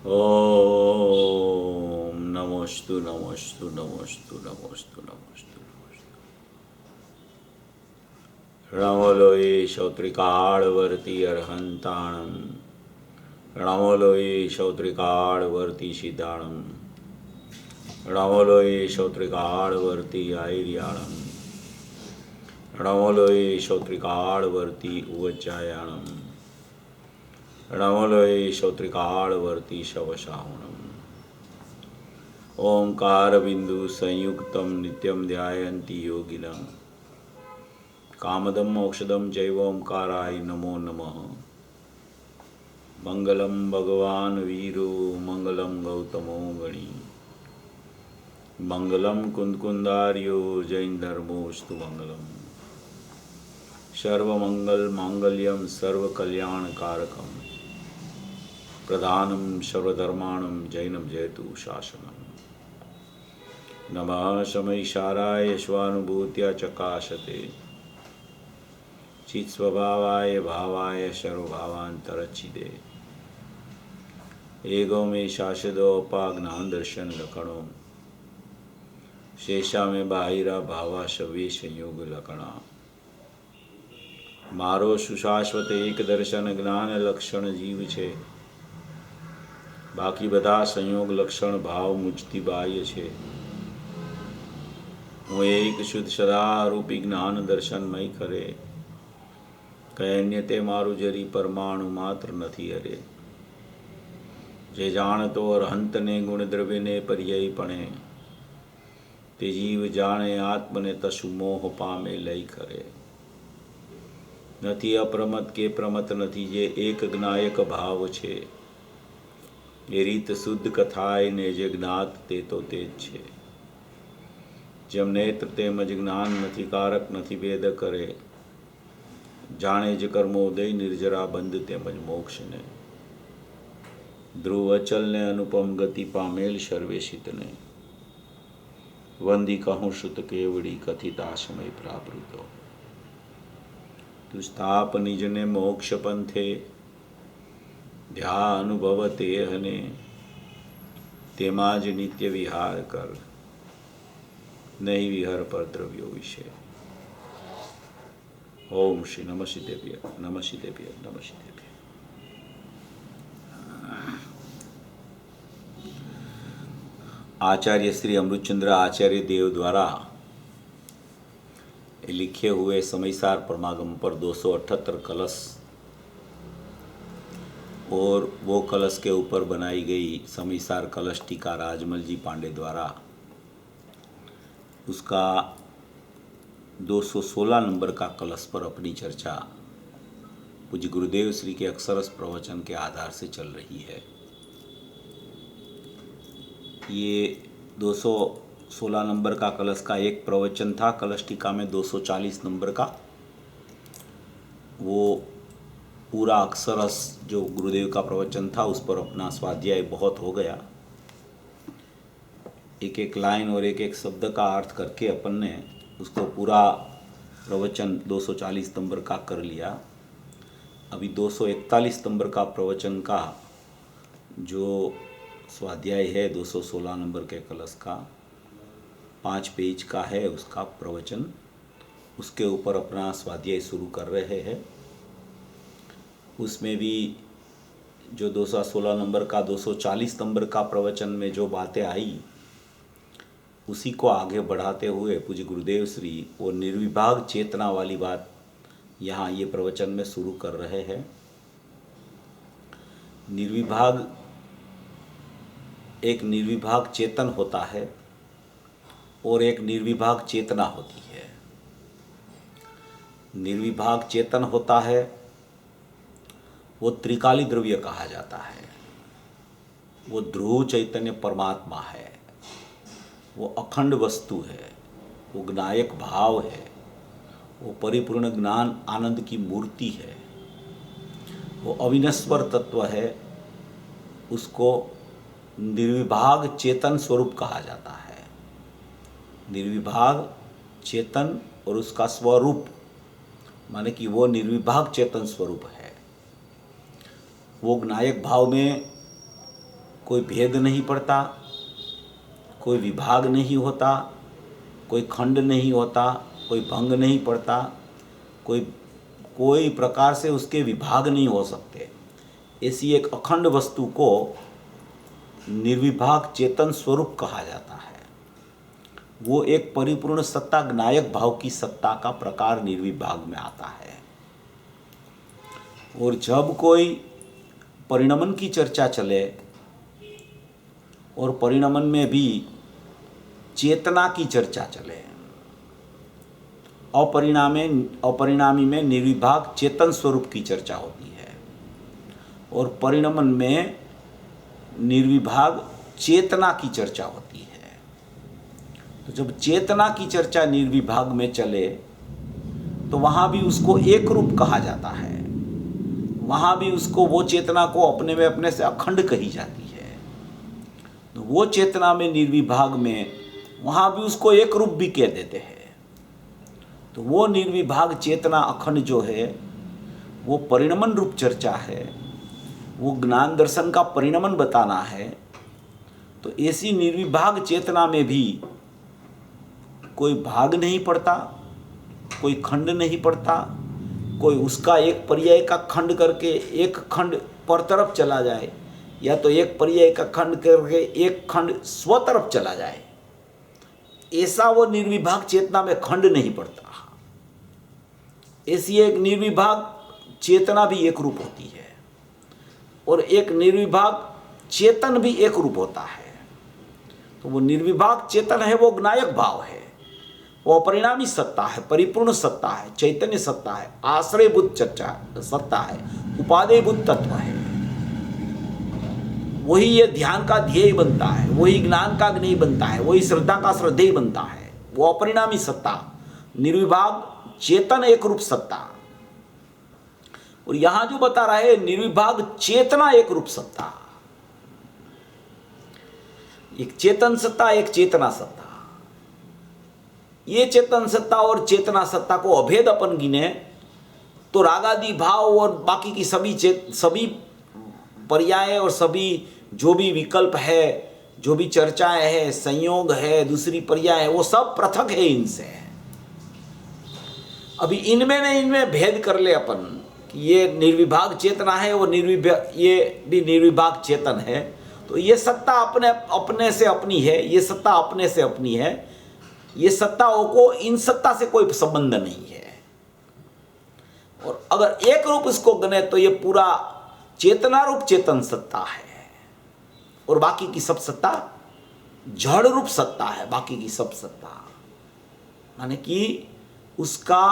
ओम नमोस्तु नमोस्तु नमोस्तु नमोस्तु नमोस्तु नमो लोये श्रोत्रिकाळवर्ति अर्हन्ताणं नमो लोये श्रोत्रिकाळवर्ति सिद्धाणं नमो लोये श्रोत्रिकाळवर्ति आयर्याणं नमो लोये श्रोत्रिकाळवर्ति उवचायाणं नमो लोये श्रोत्रिकाळवर्ति शवशाहुणम् ओंकार बिंदु संयुक्तम नित्यम ध्यायन्ति योगिनः कामदम मोक्षदम चैव ओंकाराय नमो नमः। मंगलम भगवान वीरो मंगलम गौतमो गणी मंगलम कुंदकुंदार्यो जैन धर्मोस्तु मंगलम सर्वमंगल मांगल्यम सर्वकल्याणकारकम प्रधानम सर्वधर्माणं जैनम जयतु शासनम। नमः समैशाराय स्वानुभूत्या चकाशते चित्स्वभावाय भावाय सर्वभावान्तरच्छिदे एगो में शाश्वतोपाज्ञान दर्शन लक्षणों शेषा में बाहिरा भावा शवे संयोग लक्षणा मारो सुशाश्वत एक दर्शन ज्ञान लक्षण जीव छे बाकी बधा संयोग लक्षण भाव मुझती बाह्य छे। હું એક શુદ્ધ સદારૂપી જ્ઞાન દર્શનમય કરે કહેન્ય તે મારું જરી પરમાણુ માત્ર નથી અરે જે જાણતો અરહંતને ગુણ દ્રવ્યને પર્યાયપણે તે જીવ જાણે આત્મને તસુ મોહ પામે લઈ કરે નથી અપ્રમત કે પ્રમત નથી જે એક જ્ઞાયક ભાવ છે એ રીત શુદ્ધ કથાય ને જે જ્ઞાત તે તો તે જ છે જેમ નેત્ર તેમજ જ્ઞાન નથી કારક નથી ભેદ કરે જાણે જ કર્મોદય નિર્જરા બંધ તેમજ મોક્ષને ધ્રુવ અચલ ને અનુપમ ગતિ પામેલ સર્વેશિતને વંદી કહું શ્રુત કેવડી કથિતાશમય પ્રાવૃતો તું સ્થાપ નિજને મોક્ષ પંથે ધ્યા અનુભવ તે હને તેમાં જ નિત્ય વિહાર કર नहीं विहर पर द्रव्यो विषय। ओम श्री नमः शिदेभ्य नमः शिदेभ्य नमः शिदेभ्य। आचार्य श्री अमृतचंद्र आचार्य देव द्वारा लिखे हुए समयसार परमागम पर 278 कलश और वो कलश के ऊपर बनाई गई समयसार कलश टीका राजमल जी पांडे द्वारा उसका 216 नंबर का कलश पर अपनी चर्चा पूज्य गुरुदेव श्री के अक्षरस प्रवचन के आधार से चल रही है। ये 216 नंबर का कलश का एक प्रवचन था। कलश टीका में 240 नंबर का वो पूरा अक्षरस जो गुरुदेव का प्रवचन था उस पर अपना स्वाध्याय बहुत हो गया। एक एक लाइन और एक एक शब्द का अर्थ करके अपन ने उसको पूरा प्रवचन 240 नंबर का कर लिया। अभी 241 नंबर का प्रवचन का जो स्वाध्याय है 216 नंबर के कलश का 5 पेज का है उसका प्रवचन, उसके ऊपर अपना स्वाध्याय शुरू कर रहे हैं। उसमें भी जो 216 नंबर का 240 नंबर का प्रवचन में जो बातें आई उसी को आगे बढ़ाते हुए पूज्य गुरुदेव श्री वो निर्विभाग चेतना वाली बात यहाँ ये प्रवचन में शुरू कर रहे हैं। एक निर्विभाग चेतन होता है और एक निर्विभाग चेतना होती है। निर्विभाग चेतन होता है वो त्रिकाली द्रव्य कहा जाता है, वो ध्रुव चैतन्य परमात्मा है, वो अखंड वस्तु है, वो ज्ञायक भाव है, वो परिपूर्ण ज्ञान आनंद की मूर्ति है, वो अविनश्वर तत्व है, उसको निर्विभाग चेतन स्वरूप कहा जाता है। निर्विभाग चेतन और उसका स्वरूप माने कि वो निर्विभाग चेतन स्वरूप है। वो ज्ञायक भाव में कोई भेद नहीं पड़ता, कोई विभाग नहीं होता, कोई खंड नहीं होता, कोई भंग नहीं पड़ता, कोई प्रकार से उसके विभाग नहीं हो सकते। ऐसी एक अखंड वस्तु को निर्विभाग चेतन स्वरूप कहा जाता है। वो एक परिपूर्ण सत्ता, ज्ञायक भाव की सत्ता का प्रकार निर्विभाग में आता है। और जब कोई परिणमन की चर्चा चले और परिणमन में भी चेतना की चर्चा चले, अपरिणामी में निर्विभाग चेतन स्वरूप की चर्चा होती है और परिणमन में निर्विभाग चेतना की चर्चा होती है। तो जब चेतना की चर्चा निर्विभाग में चले तो वहाँ भी उसको एक रूप कहा जाता है, वहाँ भी उसको, वो चेतना को अपने में अपने से अखंड कही जाती है। तो वो चेतना में निर्विभाग में वहाँ भी उसको एक रूप भी कह देते हैं। तो वो निर्विभाग चेतना अखंड जो है वो परिणमन रूप चर्चा है, वो ज्ञान दर्शन का परिणमन बताना है। तो ऐसी निर्विभाग चेतना में भी कोई भाग नहीं पड़ता, कोई खंड नहीं पड़ता, कोई उसका एक पर्याय का खंड करके एक खंड पर तरफ चला जाए, या तो एक पर्याय का खंड करके एक खंड स्व तरफ चला जाए, ऐसा वो निर्विभाग चेतना में खंड नहीं पड़ता। ऐसी एक निर्विभाग चेतना भी एक रूप होती है और एक निर्विभाग चेतन भी एक रूप होता है। तो वो निर्विभाग चेतन है, वो ज्ञायक भाव है, वो अपरिणामी सत्ता है, परिपूर्ण सत्ता है, चैतन्य सत्ता है, आश्रयभूत सत्ता है, उपादेयभूत तत्व है। वही ये ध्यान का ध्येय बनता है, वही ज्ञान का ज्ञेय बनता है, वही श्रद्धा का श्रद्धेय बनता है। वो अपरिणामी सत्ता, निर्विभाग चेतन एक रूप सत्ता। और यहां जो बता रहा है निर्विभाग चेतना एक रूप सत्ता, एक चेतन सत्ता, एक चेतना सत्ता। ये चेतन सत्ता और चेतना सत्ता को अभेद अपन गिने तो रागादि भाव और बाकी की सभी पर्याय और सभी जो भी विकल्प है, जो भी चर्चाएं है, संयोग है, दूसरी पर्याय है, वो सब पृथक है इनसे। अभी इनमें भेद कर ले अपन कि ये निर्विभाग चेतना है, वो ये भी निर्विभाग चेतन है। तो ये सत्ता अपने से अपनी है, ये सत्ता अपने से अपनी है, ये सत्ताओं को इन सत्ता से कोई संबंध नहीं है। और अगर एक रूप इसको गने तो ये पूरा चेतना रूप चेतन सत्ता है और बाकी की सब सत्ता जड़ रूप सत्ता है। बाकी की सब सत्ता माने कि उसका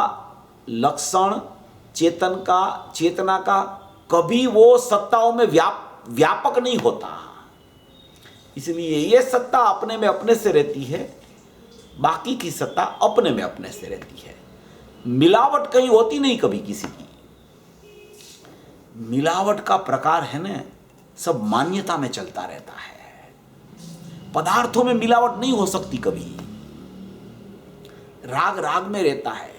लक्षण चेतना का कभी वो सत्ताओं में व्यापक नहीं होता। इसलिए ये सत्ता अपने में अपने से रहती है, बाकी की सत्ता अपने में अपने से रहती है। मिलावट कहीं होती नहीं कभी किसी की। मिलावट का प्रकार है ना, सब मान्यता में चलता रहता है। पदार्थों में मिलावट नहीं हो सकती कभी। राग राग में रहता है,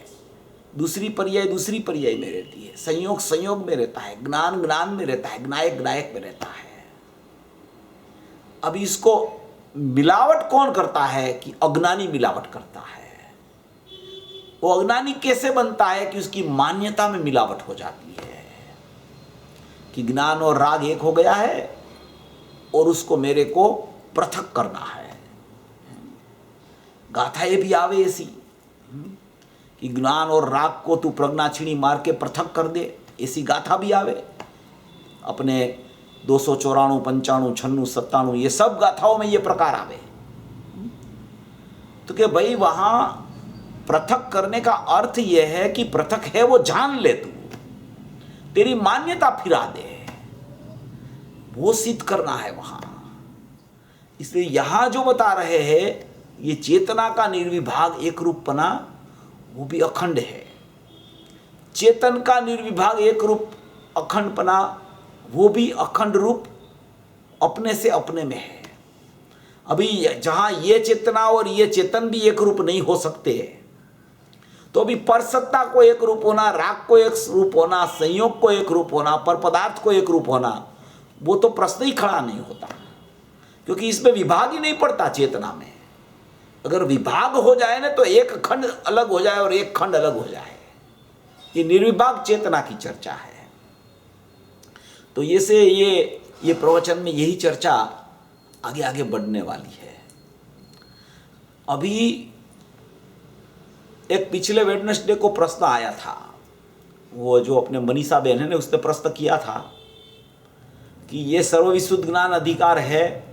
दूसरी पर्याय दूसरी पर्याय में रहती है, संयोग संयोग में रहता है, ज्ञान ज्ञान में रहता है, ज्ञायक ज्ञायक में रहता है। अब इसको मिलावट कौन करता है कि अज्ञानी मिलावट करता है। वो अज्ञानी कैसे बनता है कि उसकी मान्यता में मिलावट हो जाती है कि ज्ञान और राग एक हो गया है और उसको मेरे को पृथक करना है। गाथाएं भी आवे ऐसी कि ज्ञान और राग को तू प्रज्ञाक्षिणी मार के पृथक कर दे, ऐसी गाथा भी आवे। अपने 294, 95, 96, 97 ये सब गाथाओं में ये प्रकार आवे। तो कि भाई वहां पृथक करने का अर्थ यह है कि पृथक है वो जान ले, तू तेरी मान्यता फिरा दे, वो सिद्ध करना है वहां। इसलिए यहां जो बता रहे हैं ये चेतना का निर्विभाग एक रूपपना वो भी अखंड है, चेतन का निर्विभाग एक रूप अखंडपना वो भी अखंड रूप अपने से अपने में है। अभी जहां ये चेतना और ये चेतन भी एक रूप नहीं हो सकते, तो अभी पर सत्ता को एक रूप होना, राग को एक रूप होना, संयोग को एक रूप होना, पर पदार्थ को एक रूप होना, वो तो प्रश्न ही खड़ा नहीं होता। क्योंकि इसमें विभाग ही नहीं पड़ता चेतना में। अगर विभाग हो जाए ना तो एक खंड अलग हो जाए और एक खंड अलग हो जाए। ये निर्विभाग चेतना की चर्चा है। तो ये प्रवचन में यही चर्चा आगे आगे बढ़ने वाली है। अभी एक पिछले वेडनेसडे को प्रश्न आया था, वो जो अपने मनीषा बहन ने उसने प्रश्न किया था कि ये सर्वविशुद्ध ज्ञान अधिकार है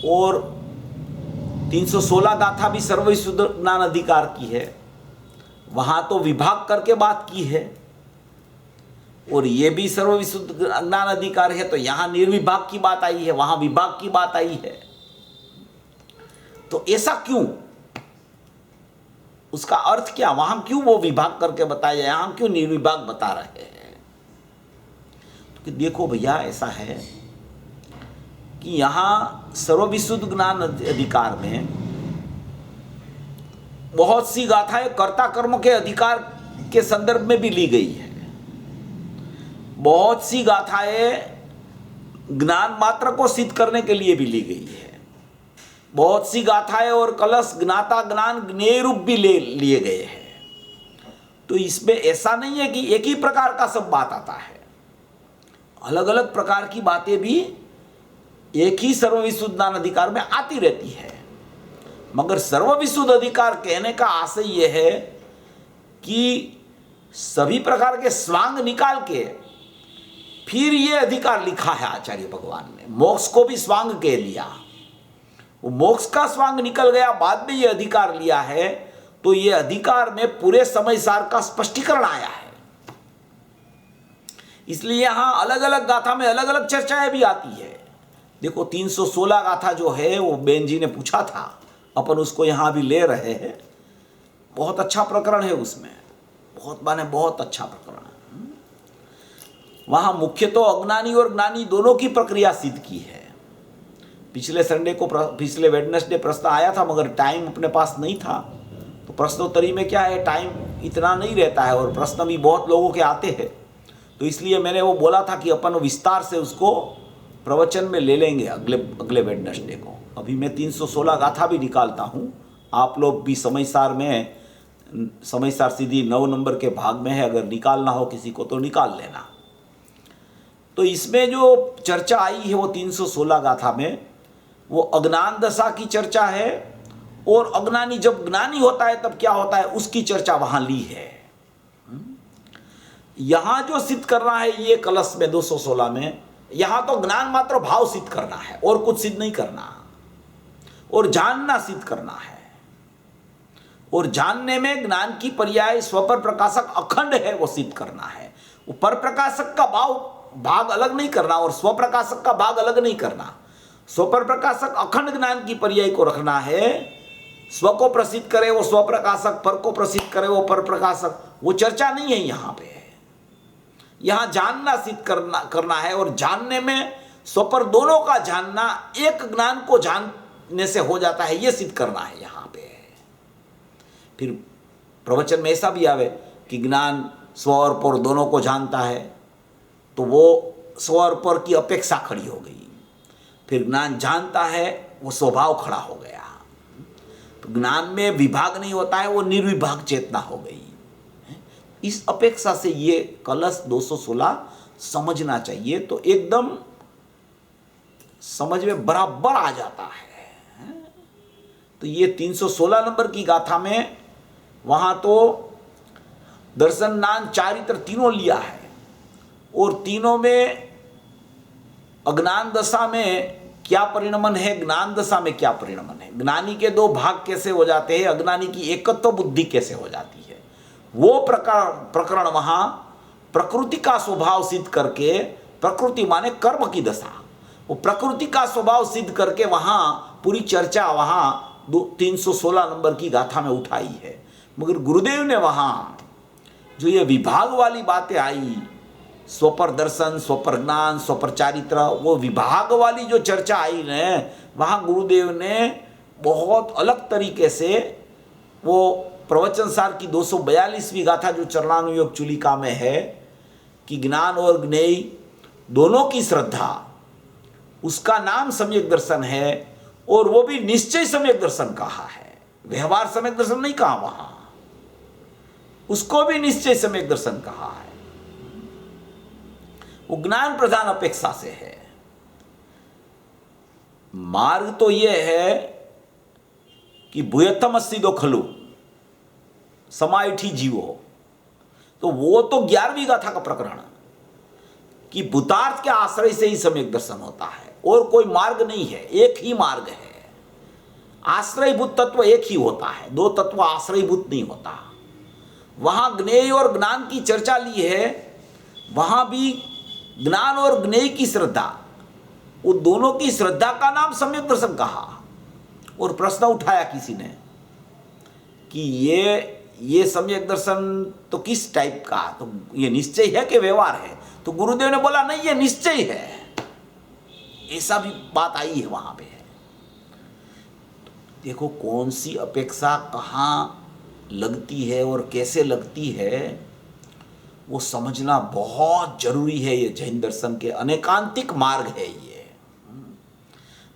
और 316 गाथा भी सर्वविशुद्ध ज्ञान अधिकार की है, वहां तो विभाग करके बात की है, और ये भी सर्वविशुद्ध ज्ञान अधिकार है, तो यहां निर्विभाग की बात आई है, वहां विभाग की बात आई है। तो ऐसा क्यों? उसका अर्थ क्या? वहां क्यों वो विभाग करके बताया जाए, यहां क्यों निर्विभाग बता रहे हैं? तो देखो भैया, ऐसा है कि यहां सर्वविशुद्ध ज्ञान अधिकार में बहुत सी गाथाएं कर्ता कर्म के अधिकार के संदर्भ में भी ली गई है। बहुत सी गाथाएं ज्ञान मात्र को सिद्ध करने के लिए भी ली गई है। बहुत सी गाथाएं और कलश ज्ञाता ज्ञान ज्ञेय रूप भी लिए गए हैं। तो इसमें ऐसा नहीं है कि एक ही प्रकार का सब बात आता है, अलग अलग प्रकार की बातें भी एक ही सर्वविशुद्ध ज्ञान अधिकार में आती रहती है। मगर सर्वविशुद्ध अधिकार कहने का आशय यह है कि सभी प्रकार के स्वांग निकाल के फिर ये अधिकार लिखा है आचार्य भगवान ने। मोक्ष को भी स्वांग कह लिया, वो मोक्ष का स्वांग निकल गया, बाद में ये अधिकार लिया है। तो ये अधिकार में पूरे समय सार का स्पष्टीकरण आया है। इसलिए यहां अलग अलग गाथा में अलग अलग चर्चाएं भी आती है। देखो 316 गाथा जो है वो बेन जी ने पूछा था, अपन उसको यहां भी ले रहे हैं। बहुत अच्छा प्रकरण है, उसमें बहुत अच्छा प्रकरण है। वहां मुख्य तो अज्ञानी और ज्ञानी दोनों की प्रक्रिया सिद्ध की है। पिछले वेडनेसडे प्रश्न आया था, मगर टाइम अपने पास नहीं था। तो प्रश्नोत्तरी में क्या है, टाइम इतना नहीं रहता है और प्रश्न भी बहुत लोगों के आते हैं। तो इसलिए मैंने वो बोला था कि अपन विस्तार से उसको प्रवचन में ले लेंगे अगले वेडनेसडे को। अभी मैं 316 गाथा भी निकालता हूँ। आप लोग भी समय सार सीधी 9 नंबर के भाग में है, अगर निकालना हो किसी को तो निकाल लेना। तो इसमें जो चर्चा आई है वो 316 गाथा में वो अज्ञान दशा की चर्चा है, और अज्ञानी जब ज्ञानी होता है तब क्या होता है उसकी चर्चा वहां ली है। यहां जो सिद्ध करना है ये कलश में 216 में, यहां तो ज्ञान मात्र भाव सिद्ध करना है और कुछ सिद्ध नहीं करना, और जानना सिद्ध करना है। और जानने में ज्ञान की पर्याय स्वपर प्रकाशक अखंड है वो सिद्ध करना है। वो पर प्रकाशक का भाग अलग नहीं करना और स्वप्रकाशक का भाग अलग नहीं करना। स्वपर प्रकाशक अखंड ज्ञान की पर्याय को रखना है। स्व को प्रसिद्ध करे वो स्वप्रकाशक, पर को प्रसिद्ध करे वो पर प्रकाशक, वो चर्चा नहीं है यहाँ पे। यहाँ जानना सिद्ध करना है, और जानने में स्वपर दोनों का जानना एक ज्ञान को जानने से हो जाता है, ये सिद्ध करना है यहाँ पे। फिर प्रवचन में ऐसा भी आवे कि ज्ञान स्व और पर दोनों को जानता है, तो वो स्व और पर की अपेक्षा खड़ी हो गई। फिर ज्ञान जानता है, वो स्वभाव खड़ा हो गया। तो ज्ञान में विभाग नहीं होता है, वो निर्विभाग चेतना हो गई। इस अपेक्षा से ये कलश 216 समझना चाहिए, तो एकदम समझ में बराबर आ जाता है। तो ये 316 नंबर की गाथा में वहां तो दर्शन, ज्ञान, चारित्र तीनों लिया है, और तीनों में अज्ञान दशा में क्या परिणमन है, ज्ञान दशा में क्या परिणमन है, ज्ञानी के 2 भाग कैसे हो जाते हैं, अज्ञानी की एकत्व बुद्धि कैसे हो जाती है, वो प्रकरण वहां प्रकृति का स्वभाव सिद्ध करके, प्रकृति माने कर्म की दशा, वो प्रकृति का स्वभाव सिद्ध करके वहां पूरी चर्चा वहां 316 नंबर की गाथा में उठाई है। मगर गुरुदेव ने वहां जो ये विभाग वाली बातें आई, स्वपर दर्शन, स्वपर ज्ञान, स्वपर चारित्र, वो विभाग वाली जो चर्चा आई ने, वहाँ गुरुदेव ने बहुत अलग तरीके से वो प्रवचन सार की 242वीं गाथा जो चरणानुयोग चुलिका में है कि ज्ञान और ज्ञेय दोनों की श्रद्धा उसका नाम सम्यक दर्शन है, और वो भी निश्चय सम्यक दर्शन कहा है, व्यवहार सम्यक दर्शन नहीं कहा वहां, उसको भी निश्चय सम्यक दर्शन कहा है। वो ज्ञान प्रधान अपेक्षा से है। मार्ग तो यह है कि भूयतम अस्सी दो खलु समाइठी जीवो, तो वो तो 11वीं गाथा का प्रकरण कि भूतार्थ के आश्रय से ही सम्यक दर्शन होता है, और कोई मार्ग नहीं है, एक ही मार्ग है। आश्रयभूत तत्व एक ही होता है, दो तत्व आश्रयभूत नहीं होता। वहां ज्ञेय और ज्ञान की चर्चा ली है, वहां भी ज्ञान और ज्ञेय की श्रद्धा, वो दोनों की श्रद्धा का नाम सम्यक दर्शन कहा। और प्रश्न उठाया किसी ने कि ये सम्यक दर्शन तो किस टाइप का, तो ये निश्चय है कि व्यवहार है? तो गुरुदेव ने बोला नहीं, ये निश्चय है। ऐसा भी बात आई है वहां पे। देखो कौन सी अपेक्षा कहाँ लगती है और कैसे लगती है, वो समझना बहुत जरूरी है। ये जैन दर्शन के अनेकांतिक मार्ग है ये,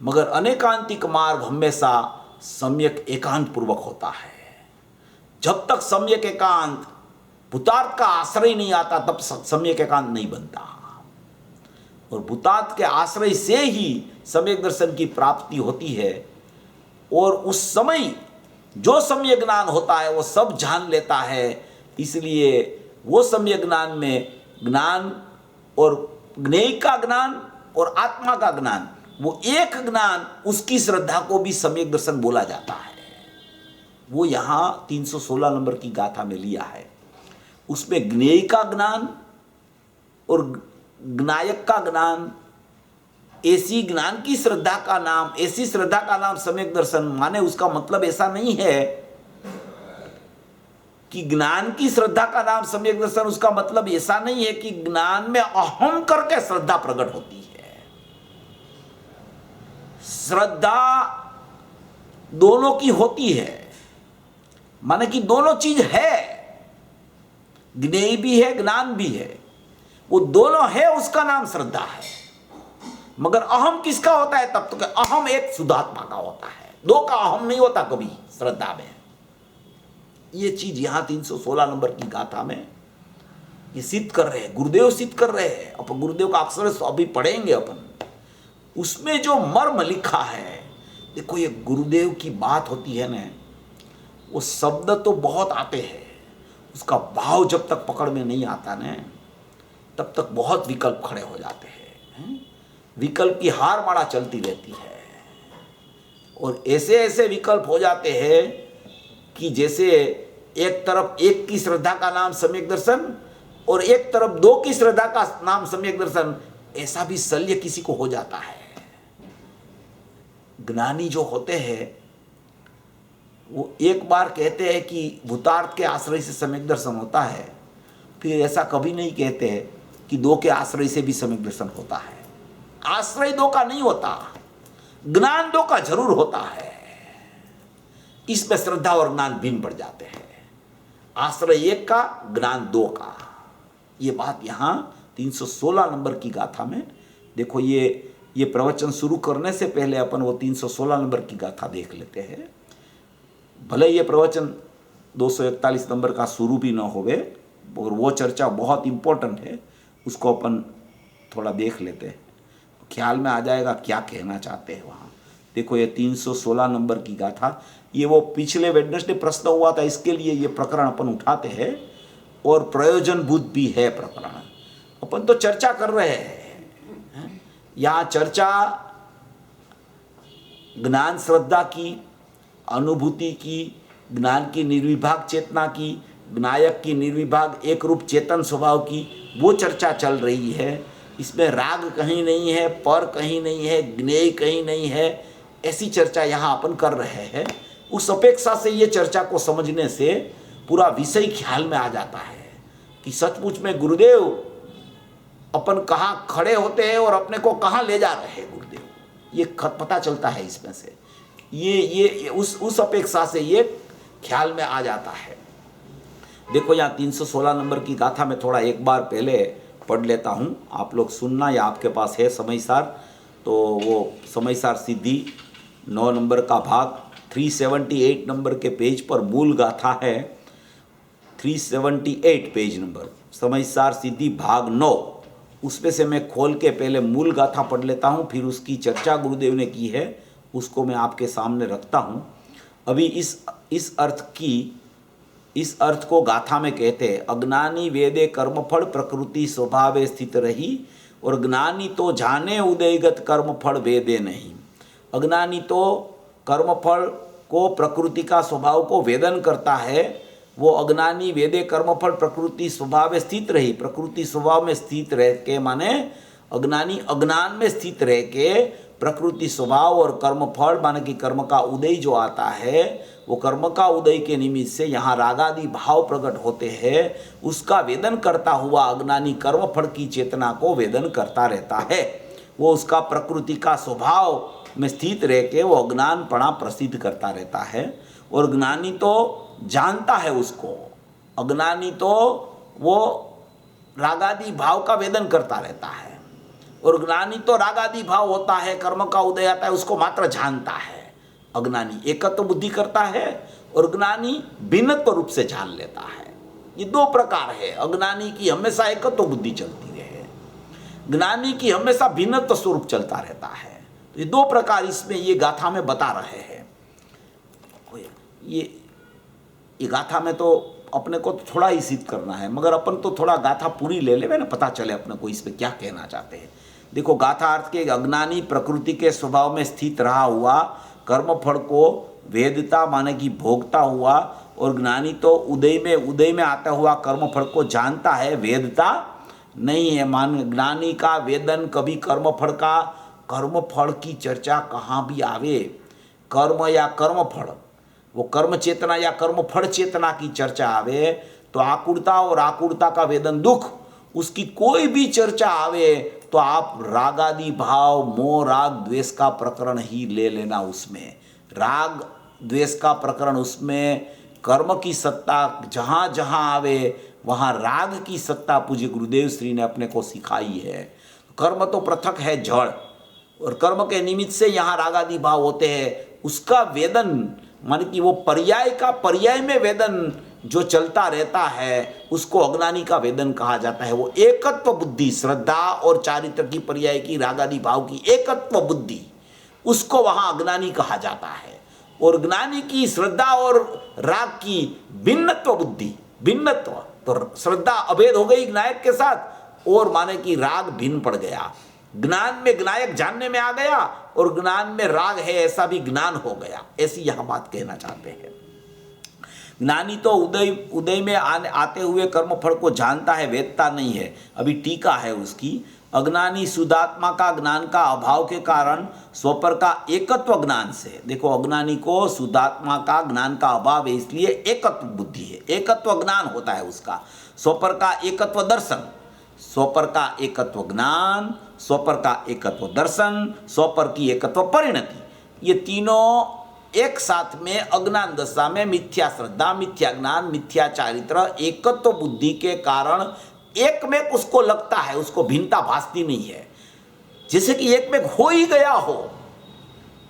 मगर अनेकांतिक मार्ग हमेशा सम्यक एकांत पूर्वक होता है। जब तक सम्यक एकांत भूतार्थ का आश्रय नहीं आता, तब सम्यक एकांत नहीं बनता। और भूतार्थ के आश्रय से ही सम्यक दर्शन की प्राप्ति होती है। और उस समय जो सम्यक ज्ञान होता है वो सब जान लेता है। इसलिए वो सम्यक ज्ञान में ज्ञान और ज्ञेय का ज्ञान और आत्मा का ज्ञान, वो एक ज्ञान, उसकी श्रद्धा को भी सम्यक दर्शन बोला जाता है। वो यहाँ 316 नंबर की गाथा में लिया है। उसमें ज्ञेय का ज्ञान और ज्ञायक का ज्ञान, ऐसी ज्ञान की श्रद्धा का नाम, ऐसी श्रद्धा का नाम सम्यक दर्शन। माने उसका मतलब ऐसा नहीं है कि ज्ञान की श्रद्धा का नाम सम्यक दर्शन, उसका मतलब ऐसा नहीं है कि ज्ञान में अहम करके श्रद्धा प्रकट होती है। श्रद्धा दोनों की होती है, माने कि दोनों चीज है, ज्ञेय भी है ज्ञान भी है, वो दोनों है, उसका नाम श्रद्धा है। मगर अहम किसका होता है? तब तो अहम एक शुद्धात्मा का होता है, दो का अहम नहीं होता कभी श्रद्धा में। ये चीज यहां 316 नंबर की गाथा में ये सिद्ध कर रहे हैं, गुरुदेव सिद्ध कर रहे हैं। अपन गुरुदेव का अक्षर अभी पढ़ेंगे अपन, उसमें जो मर्म लिखा है। देखो ये गुरुदेव की बात होती है ना, वो शब्द तो बहुत आते हैं, उसका भाव जब तक पकड़ में नहीं आता ना, तब तक बहुत विकल्प खड़े हो जाते हैं। विकल्प की हार मारा चलती रहती है, और ऐसे ऐसे विकल्प हो जाते हैं कि जैसे एक तरफ एक की श्रद्धा का नाम सम्यक दर्शन और एक तरफ दो की श्रद्धा का नाम सम्यक दर्शन, ऐसा भी शल्य किसी को हो जाता है। ज्ञानी जो होते हैं वो एक बार कहते हैं कि भूतार्थ के आश्रय से सम्यक दर्शन होता है, फिर ऐसा कभी नहीं कहते हैं कि दो के आश्रय से भी सम्यक दर्शन होता है। आश्रय दो का नहीं होता, ज्ञान दो का जरूर होता है। इसमें श्रद्धा और ज्ञान भिन्न पड़ जाते हैं, आश्रय एक का ज्ञान दो का। ये बात यहाँ 316 नंबर की गाथा में देखो। ये प्रवचन शुरू करने से पहले अपन वो 316 नंबर की गाथा देख लेते हैं। भले ये प्रवचन 241 नंबर का शुरू भी ना होवे, और वो चर्चा बहुत इंपॉर्टेंट है, उसको अपन थोड़ा देख लेते हैं, ख्याल में आ जाएगा क्या कहना चाहते हैं वहाँ। देखो ये 316 नंबर की गाथा, ये वो पिछले वेडनेसडे प्रश्न हुआ था, इसके लिए ये प्रकरण अपन उठाते हैं, और प्रयोजनभूत भी है प्रकरण। अपन तो चर्चा कर रहे हैं, यहाँ चर्चा ज्ञान श्रद्धा की, अनुभूति की, ज्ञान की निर्विभाग चेतना की, ज्ञायक की निर्विभाग एक रूप चेतन स्वभाव की, वो चर्चा चल रही है। इसमें राग कहीं नहीं है, पर कहीं नहीं है, ज्ञेय कहीं नहीं है, ऐसी चर्चा यहाँ अपन कर रहे हैं। उस अपेक्षा से ये चर्चा को समझने से पूरा विषय ख्याल में आ जाता है कि सचमुच में गुरुदेव अपन कहाँ खड़े होते हैं और अपने को कहाँ ले जा रहे हैं गुरुदेव, ये पता चलता है इसमें से। ये उस अपेक्षा से ये ख्याल में आ जाता है। देखो यहाँ 316 नंबर की गाथा में थोड़ा एक बार पहले पढ़ लेता हूँ, आप लोग सुनना या आपके पास है समय सार तो वो समय सार सिद्धि 9 नंबर का भाग 378 नंबर के पेज पर मूल गाथा है, 378 पेज नंबर, समय सार सिद्धि भाग 9। उसमें से मैं खोल के पहले मूल गाथा पढ़ लेता हूँ, फिर उसकी चर्चा गुरुदेव ने की है उसको मैं आपके सामने रखता हूँ। अभी इस अर्थ को गाथा में कहते हैं, अज्ञानी वेदे कर्मफल प्रकृति स्वभावे स्थित रही, और ज्ञानी तो जाने उदयगत कर्मफल वेदे नहीं। अज्ञानी तो कर्मफल को प्रकृति का स्वभाव को वेदन करता है, वो अज्ञानी वेदे कर्मफल प्रकृति स्वभाव स्थित रही, प्रकृति स्वभाव में स्थित रह के माने अज्ञानी अज्ञान में स्थित रह के प्रकृति स्वभाव और कर्मफल माने कि कर्म का उदय जो आता है, वो कर्म का उदय के निमित्त से यहाँ रागादि भाव प्रकट होते हैं, उसका वेदन करता हुआ अज्ञानी कर्मफल की चेतना को वेदन करता रहता है। वो उसका प्रकृति का स्वभाव में स्थित रह के वो अज्ञानपणा प्रसिद्ध करता रहता है। और ज्ञानी तो जानता है उसको, अज्ञानी तो वो रागादि भाव का वेदन करता रहता है, और ज्ञानी तो रागादि भाव होता है, कर्म का उदय आता है, उसको मात्र जानता है। अज्ञानी एकत्व बुद्धि करता है और ज्ञानी भिन्नत्व रूप से जान लेता है। ये दो प्रकार है। अज्ञानी की हमेशा एकत्व बुद्धि चलती रहे, ज्ञानी की हमेशा भिन्नत्व स्वरूप चलता रहता है। तो ये दो प्रकार इसमें ये गाथा में बता रहे हैं। ये गाथा में तो अपने को तो थोड़ा ही सिद्ध करना है, मगर अपन तो थोड़ा गाथा पूरी ले ले ना, पता चले अपने को इस पे क्या कहना चाहते हैं। देखो गाथा अर्थ के अज्ञानी प्रकृति के स्वभाव में स्थित रहा हुआ कर्मफल को वेदता माने कि भोगता हुआ, और ज्ञानी तो उदय में आता हुआ कर्मफल को जानता है, वेदता नहीं है। मान ज्ञानी का वेदन कभी कर्मफल की चर्चा कहाँ भी आवे, कर्म या कर्मफल, वो कर्म चेतना या कर्मफल चेतना की चर्चा आवे तो आकुलता और आकुलता का वेदन दुख, उसकी कोई भी चर्चा आवे तो आप रागादि भाव मोह राग द्वेष का प्रकरण ही ले लेना। उसमें राग द्वेष का प्रकरण, उसमें कर्म की सत्ता जहाँ जहाँ आवे वहाँ राग की सत्ता पूज्य गुरुदेव श्री ने अपने को सिखाई है। कर्म तो पृथक है जड़, और कर्म के निमित्त से यहाँ रागादि भाव होते हैं। उसका वेदन मान कि वो पर्याय में वेदन जो चलता रहता है उसको अज्ञानी का वेदन कहा जाता है। वो एकत्व बुद्धि, श्रद्धा और चारित्र की पर्याय की रागादि भाव की एकत्व बुद्धि, उसको वहाँ अज्ञानी कहा जाता है। और ज्ञानी की श्रद्धा और राग की भिन्नत्व बुद्धि, भिन्नत्व तो श्रद्धा अभेद हो गई ज्ञायक के साथ, और माने कि राग भिन्न पड़ गया। ज्ञान में ज्ञायक जानने में आ गया और ज्ञान में राग है ऐसा भी ज्ञान हो गया, ऐसी यह बात कहना चाहते हैं। ज्ञानी तो उदय में आते हुए कर्मफल को जानता है, वेदता नहीं है। अभी टीका है उसकी, अज्ञानी शुद्धात्मा का ज्ञान का अभाव के कारण स्वपर का एकत्व ज्ञान से, देखो अज्ञानी को शुद्धात्मा का ज्ञान का अभाव है इसलिए एकत्व बुद्धि है, एकत्व ज्ञान होता है उसका। स्वपर का एकत्व दर्शन, स्वपर का एकत्व ज्ञान, स्वपर का एकत्व दर्शन, स्वपर की एकत्व परिणति, ये तीनों एक साथ में अज्ञान दशा में मिथ्या श्रद्धा, मिथ्या ज्ञान, मिथ्या चारित्र, एकत्व बुद्धि के कारण एक में उसको लगता है, उसको भिन्नता भासती नहीं है, जैसे कि एक में हो ही गया हो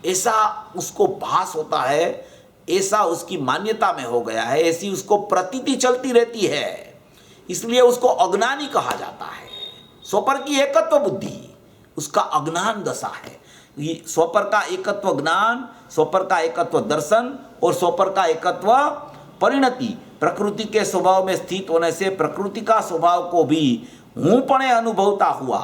ऐसा उसको भास होता है, ऐसा उसकी मान्यता में हो गया है, ऐसी उसको प्रतीति चलती रहती है, इसलिए उसको अज्ञानी कहा जाता है। स्वपर की एकत्व बुद्धि उसका अज्ञान दशा है। स्वपर का एकत्व ज्ञान, स्वपर का एकत्व दर्शन और स्वपर का एकत्व परिणति, प्रकृति के स्वभाव में स्थित होने से प्रकृति का स्वभाव को भी हूँपणे अनुभवता हुआ,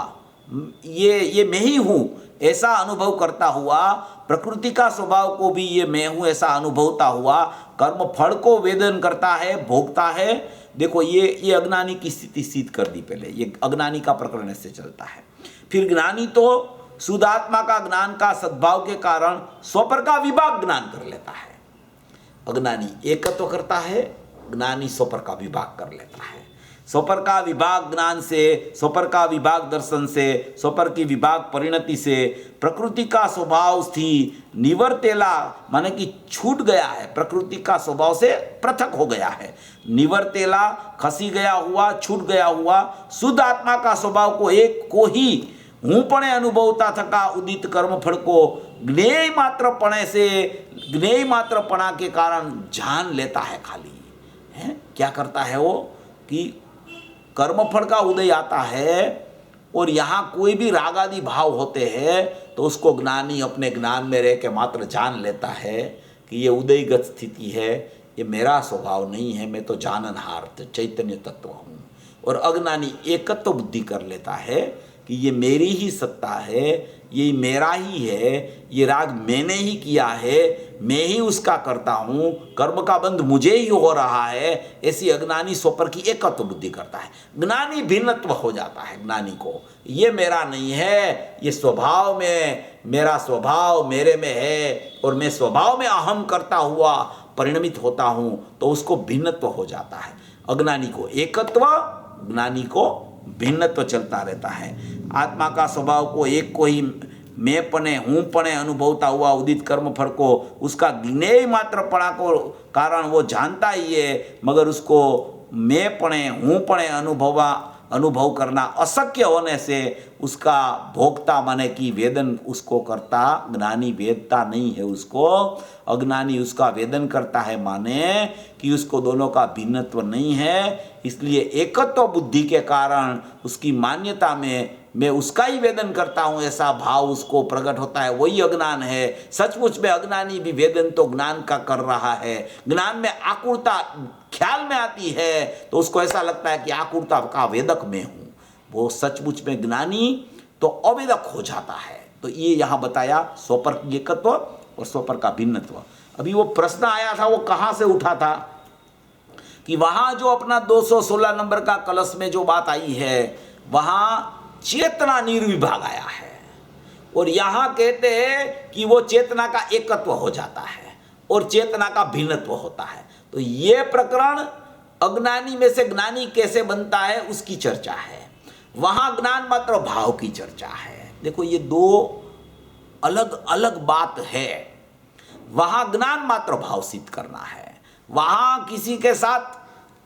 ये मैं ही हूँ ऐसा अनुभव करता हुआ, प्रकृति का स्वभाव को भी ये मैं हूँ ऐसा अनुभवता हुआ, कर्म फल को वेदन करता है, भोगता है। देखो ये अज्ञानी की स्थिति सिद्ध कर दी पहले, ये अज्ञानी का प्रकरण ऐसे चलता है। फिर ज्ञानी तो शुद्धात्मा का ज्ञान का सद्भाव के कारण स्वपर का विभाग ज्ञान कर लेता है। अज्ञानी एकत्व करता है, ज्ञानी स्वपर का विभाग कर लेता है। स्वपर का विभाग ज्ञान से, स्वपर का विभाग दर्शन से, स्वपर की विभाग परिणति से प्रकृति का स्वभाव थी निवर्तेला माने कि छूट गया है, प्रकृति का स्वभाव से पृथक हो गया है। निवर्तेला खसी गया हुआ, छूट गया हुआ, शुद्ध आत्मा का स्वभाव को एक को ही હું પણે અનુભવતા થકા ઉદિત કર્મફળ को ज्ञेय मात्रपणे से ज्ञेय मात्रपणा के कारण जान लेता है खाली है। क्या करता है वो कि कर्मफल का उदय आता है और यहाँ कोई भी राग आदि भाव होते हैं तो उसको ज्ञानी अपने ज्ञान में रह के मात्र जान लेता है कि ये उदयगत स्थिति है, ये मेरा स्वभाव नहीं है, मैं तो जाननहार चैतन्य तत्व हूँ। और अज्ञानी एकत्व बुद्धि कर लेता है कि ये मेरी ही सत्ता है, ये मेरा ही है, ये राग मैंने ही किया है, मैं ही उसका करता हूँ, कर्म का बंध मुझे ही हो रहा है। ऐसी अज्ञानी स्वपर की एकत्व बुद्धि करता है। ज्ञानी भिन्नत्व हो जाता है ज्ञानी को, ये मेरा नहीं है, ये स्वभाव में, मेरा स्वभाव मेरे में है और मैं स्वभाव में अहम करता हुआ परिणमित होता हूँ, तो उसको भिन्नत्व हो जाता है। अज्ञानी को एकत्व, ज्ञानी को भिन्नत्व चलता रहता है। आत्मा का स्वभाव को एक को ही मैं पने हूँ पने अनुभवता हुआ उदित कर्म फल को उसका ज्ञेय मात्र पड़ा को कारण वो जानता ही है, मगर उसको मैं पने हूँ पने अनुभव करना अशक्य होने से उसका भोक्ता माने कि वेदन उसको करता ज्ञानी वेदता नहीं है उसको, अज्ञानी उसका वेदन करता है माने कि उसको दोनों का भिन्नत्व नहीं है। इसलिए एकत्व बुद्धि के कारण उसकी मान्यता में मैं उसका ही वेदन करता हूँ ऐसा भाव उसको प्रकट होता है, वही अज्ञान है। सचमुच में अज्ञानी भी वेदन तो ज्ञान का कर रहा है। ज्ञान में आकुलता ख्याल में आती है तो उसको ऐसा लगता है कि आकुलता का वेदक मैं हूँ, वो सचमुच में ज्ञानी तो अवेदक हो जाता है। तो ये यहाँ बताया स्वपर की एकत्व और स्वपर का भिन्नत्व। अभी वो प्रश्न आया था वो कहाँ से उठा था कि वहाँ जो अपना 216 नंबर का कलश में जो बात आई है वहाँ चेतना निर्विभाग आया है और यहाँ कहते हैं कि वो चेतना का एकत्व हो जाता है और चेतना का भिन्नत्व होता है। तो ये प्रकरण अज्ञानी में से ज्ञानी कैसे बनता है उसकी चर्चा है, वहाँ ज्ञान मात्र भाव की चर्चा है। देखो ये दो अलग अलग बात है। वहाँ ज्ञान मात्र भाव सिद्ध करना है, वहाँ किसी के साथ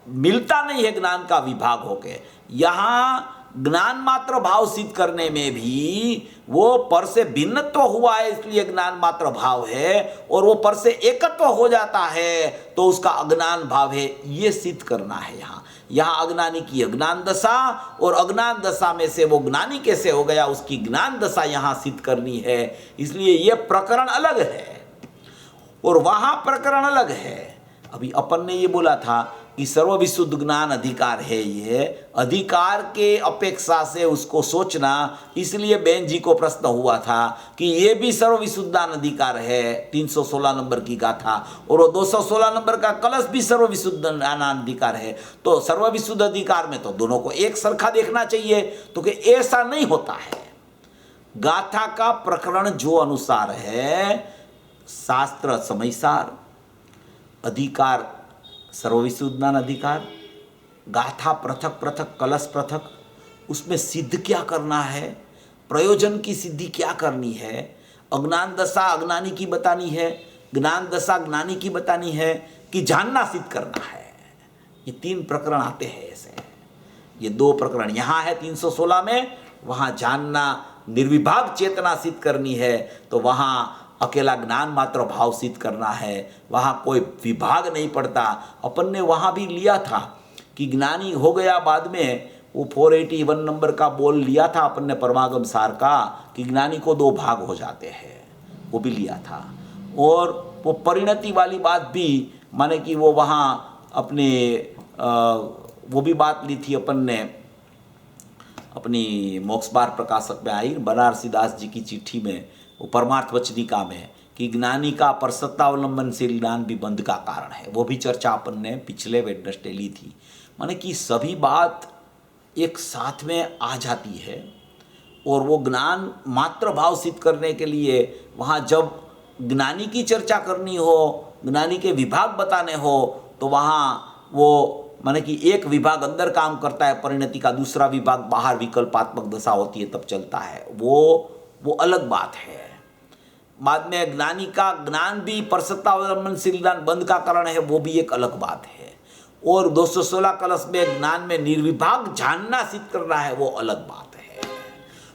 मिलता नहीं है ज्ञान का विभाग होके। यहाँ ज्ञान मात्र भाव सिद्ध करने में भी वो पर से भिन्नत्व हुआ है इसलिए ज्ञान मात्र भाव है, और वो पर से एकत्व हो जाता है तो उसका अज्ञान भाव है, ये सिद्ध करना है। यहाँ अज्ञानी की अज्ञान दशा और अज्ञान दशा में से वो ज्ञानी कैसे हो गया उसकी ज्ञान दशा यहाँ सिद्ध करनी है। इसलिए ये प्रकरण अलग है और वहाँ प्रकरण अलग है। अभी अपन ने ये बोला था कि सर्वविशुद्ध ज्ञान अधिकार है, ये अधिकार के अपेक्षा से उसको सोचना, इसलिए बहन जी को प्रश्न हुआ था कि ये भी सर्वविशुद्ध ज्ञान अधिकार है 316 नंबर की गाथा, और वो 216 नंबर का कलश भी सर्वविशुद्ध ज्ञान अधिकार है। तो सर्वविशुद्ध अधिकार में तो दोनों को एक सरखा देखना चाहिए, तो कि ऐसा नहीं होता है। गाथा का प्रकरण जो अनुसार है शास्त्र समयसार अधिकार सर्वविशुद्ध ज्ञान अधिकार, गाथा पृथक पृथक कलश पृथक, उसमें सिद्ध क्या करना है, प्रयोजन की सिद्धि क्या करनी है, अज्ञान दशा अज्ञानी की बतानी है, ज्ञान दशा ज्ञानी की बतानी है कि जानना सिद्ध करना है। ये तीन प्रकरण आते हैं ऐसे। ये दो प्रकरण यहाँ है 316 में, वहाँ जानना निर्विभाग चेतना सिद्ध करनी है तो वहाँ अकेला ज्ञान मात्र भाव सिद्ध करना है, वहाँ कोई विभाग नहीं पड़ता। अपन ने वहाँ भी लिया था कि ज्ञानी हो गया बाद में, वो 481 नंबर का बोल लिया था अपन ने परमागम सार का कि ज्ञानी को दो भाग हो जाते हैं, वो भी लिया था। और वो परिणति वाली बात भी माने कि वो वहाँ अपने वो भी बात ली थी अपन ने अपनी मोक्षबार प्रकाशक में आई बनारसी दास जी की चिट्ठी में, वो परमार्थ वचनिका में, कि ज्ञानी का परसत्तावलंबनशील ज्ञान भी बंध का कारण है। वो भी चर्चा अपन ने पिछले वेडनेसडे ली थी। माने कि सभी बात एक साथ में आ जाती है और वो ज्ञान मात्र भाव सिद्ध करने के लिए वहाँ जब ज्ञानी की चर्चा करनी हो, ज्ञानी के विभाग बताने हो, तो वहाँ वो माने कि एक विभाग अंदर काम करता है परिणति का, दूसरा विभाग बाहर विकल्पात्मक दशा होती है तब चलता है, वो अलग बात है। बाद में ज्ञानी का ज्ञान भी परसत्तावलंबनशील ज्ञान बंध का कारण है, वो भी एक अलग बात है। और 216 कलश में ज्ञान में निर्विभाग जानना सिद्ध करना है, वो अलग बात है।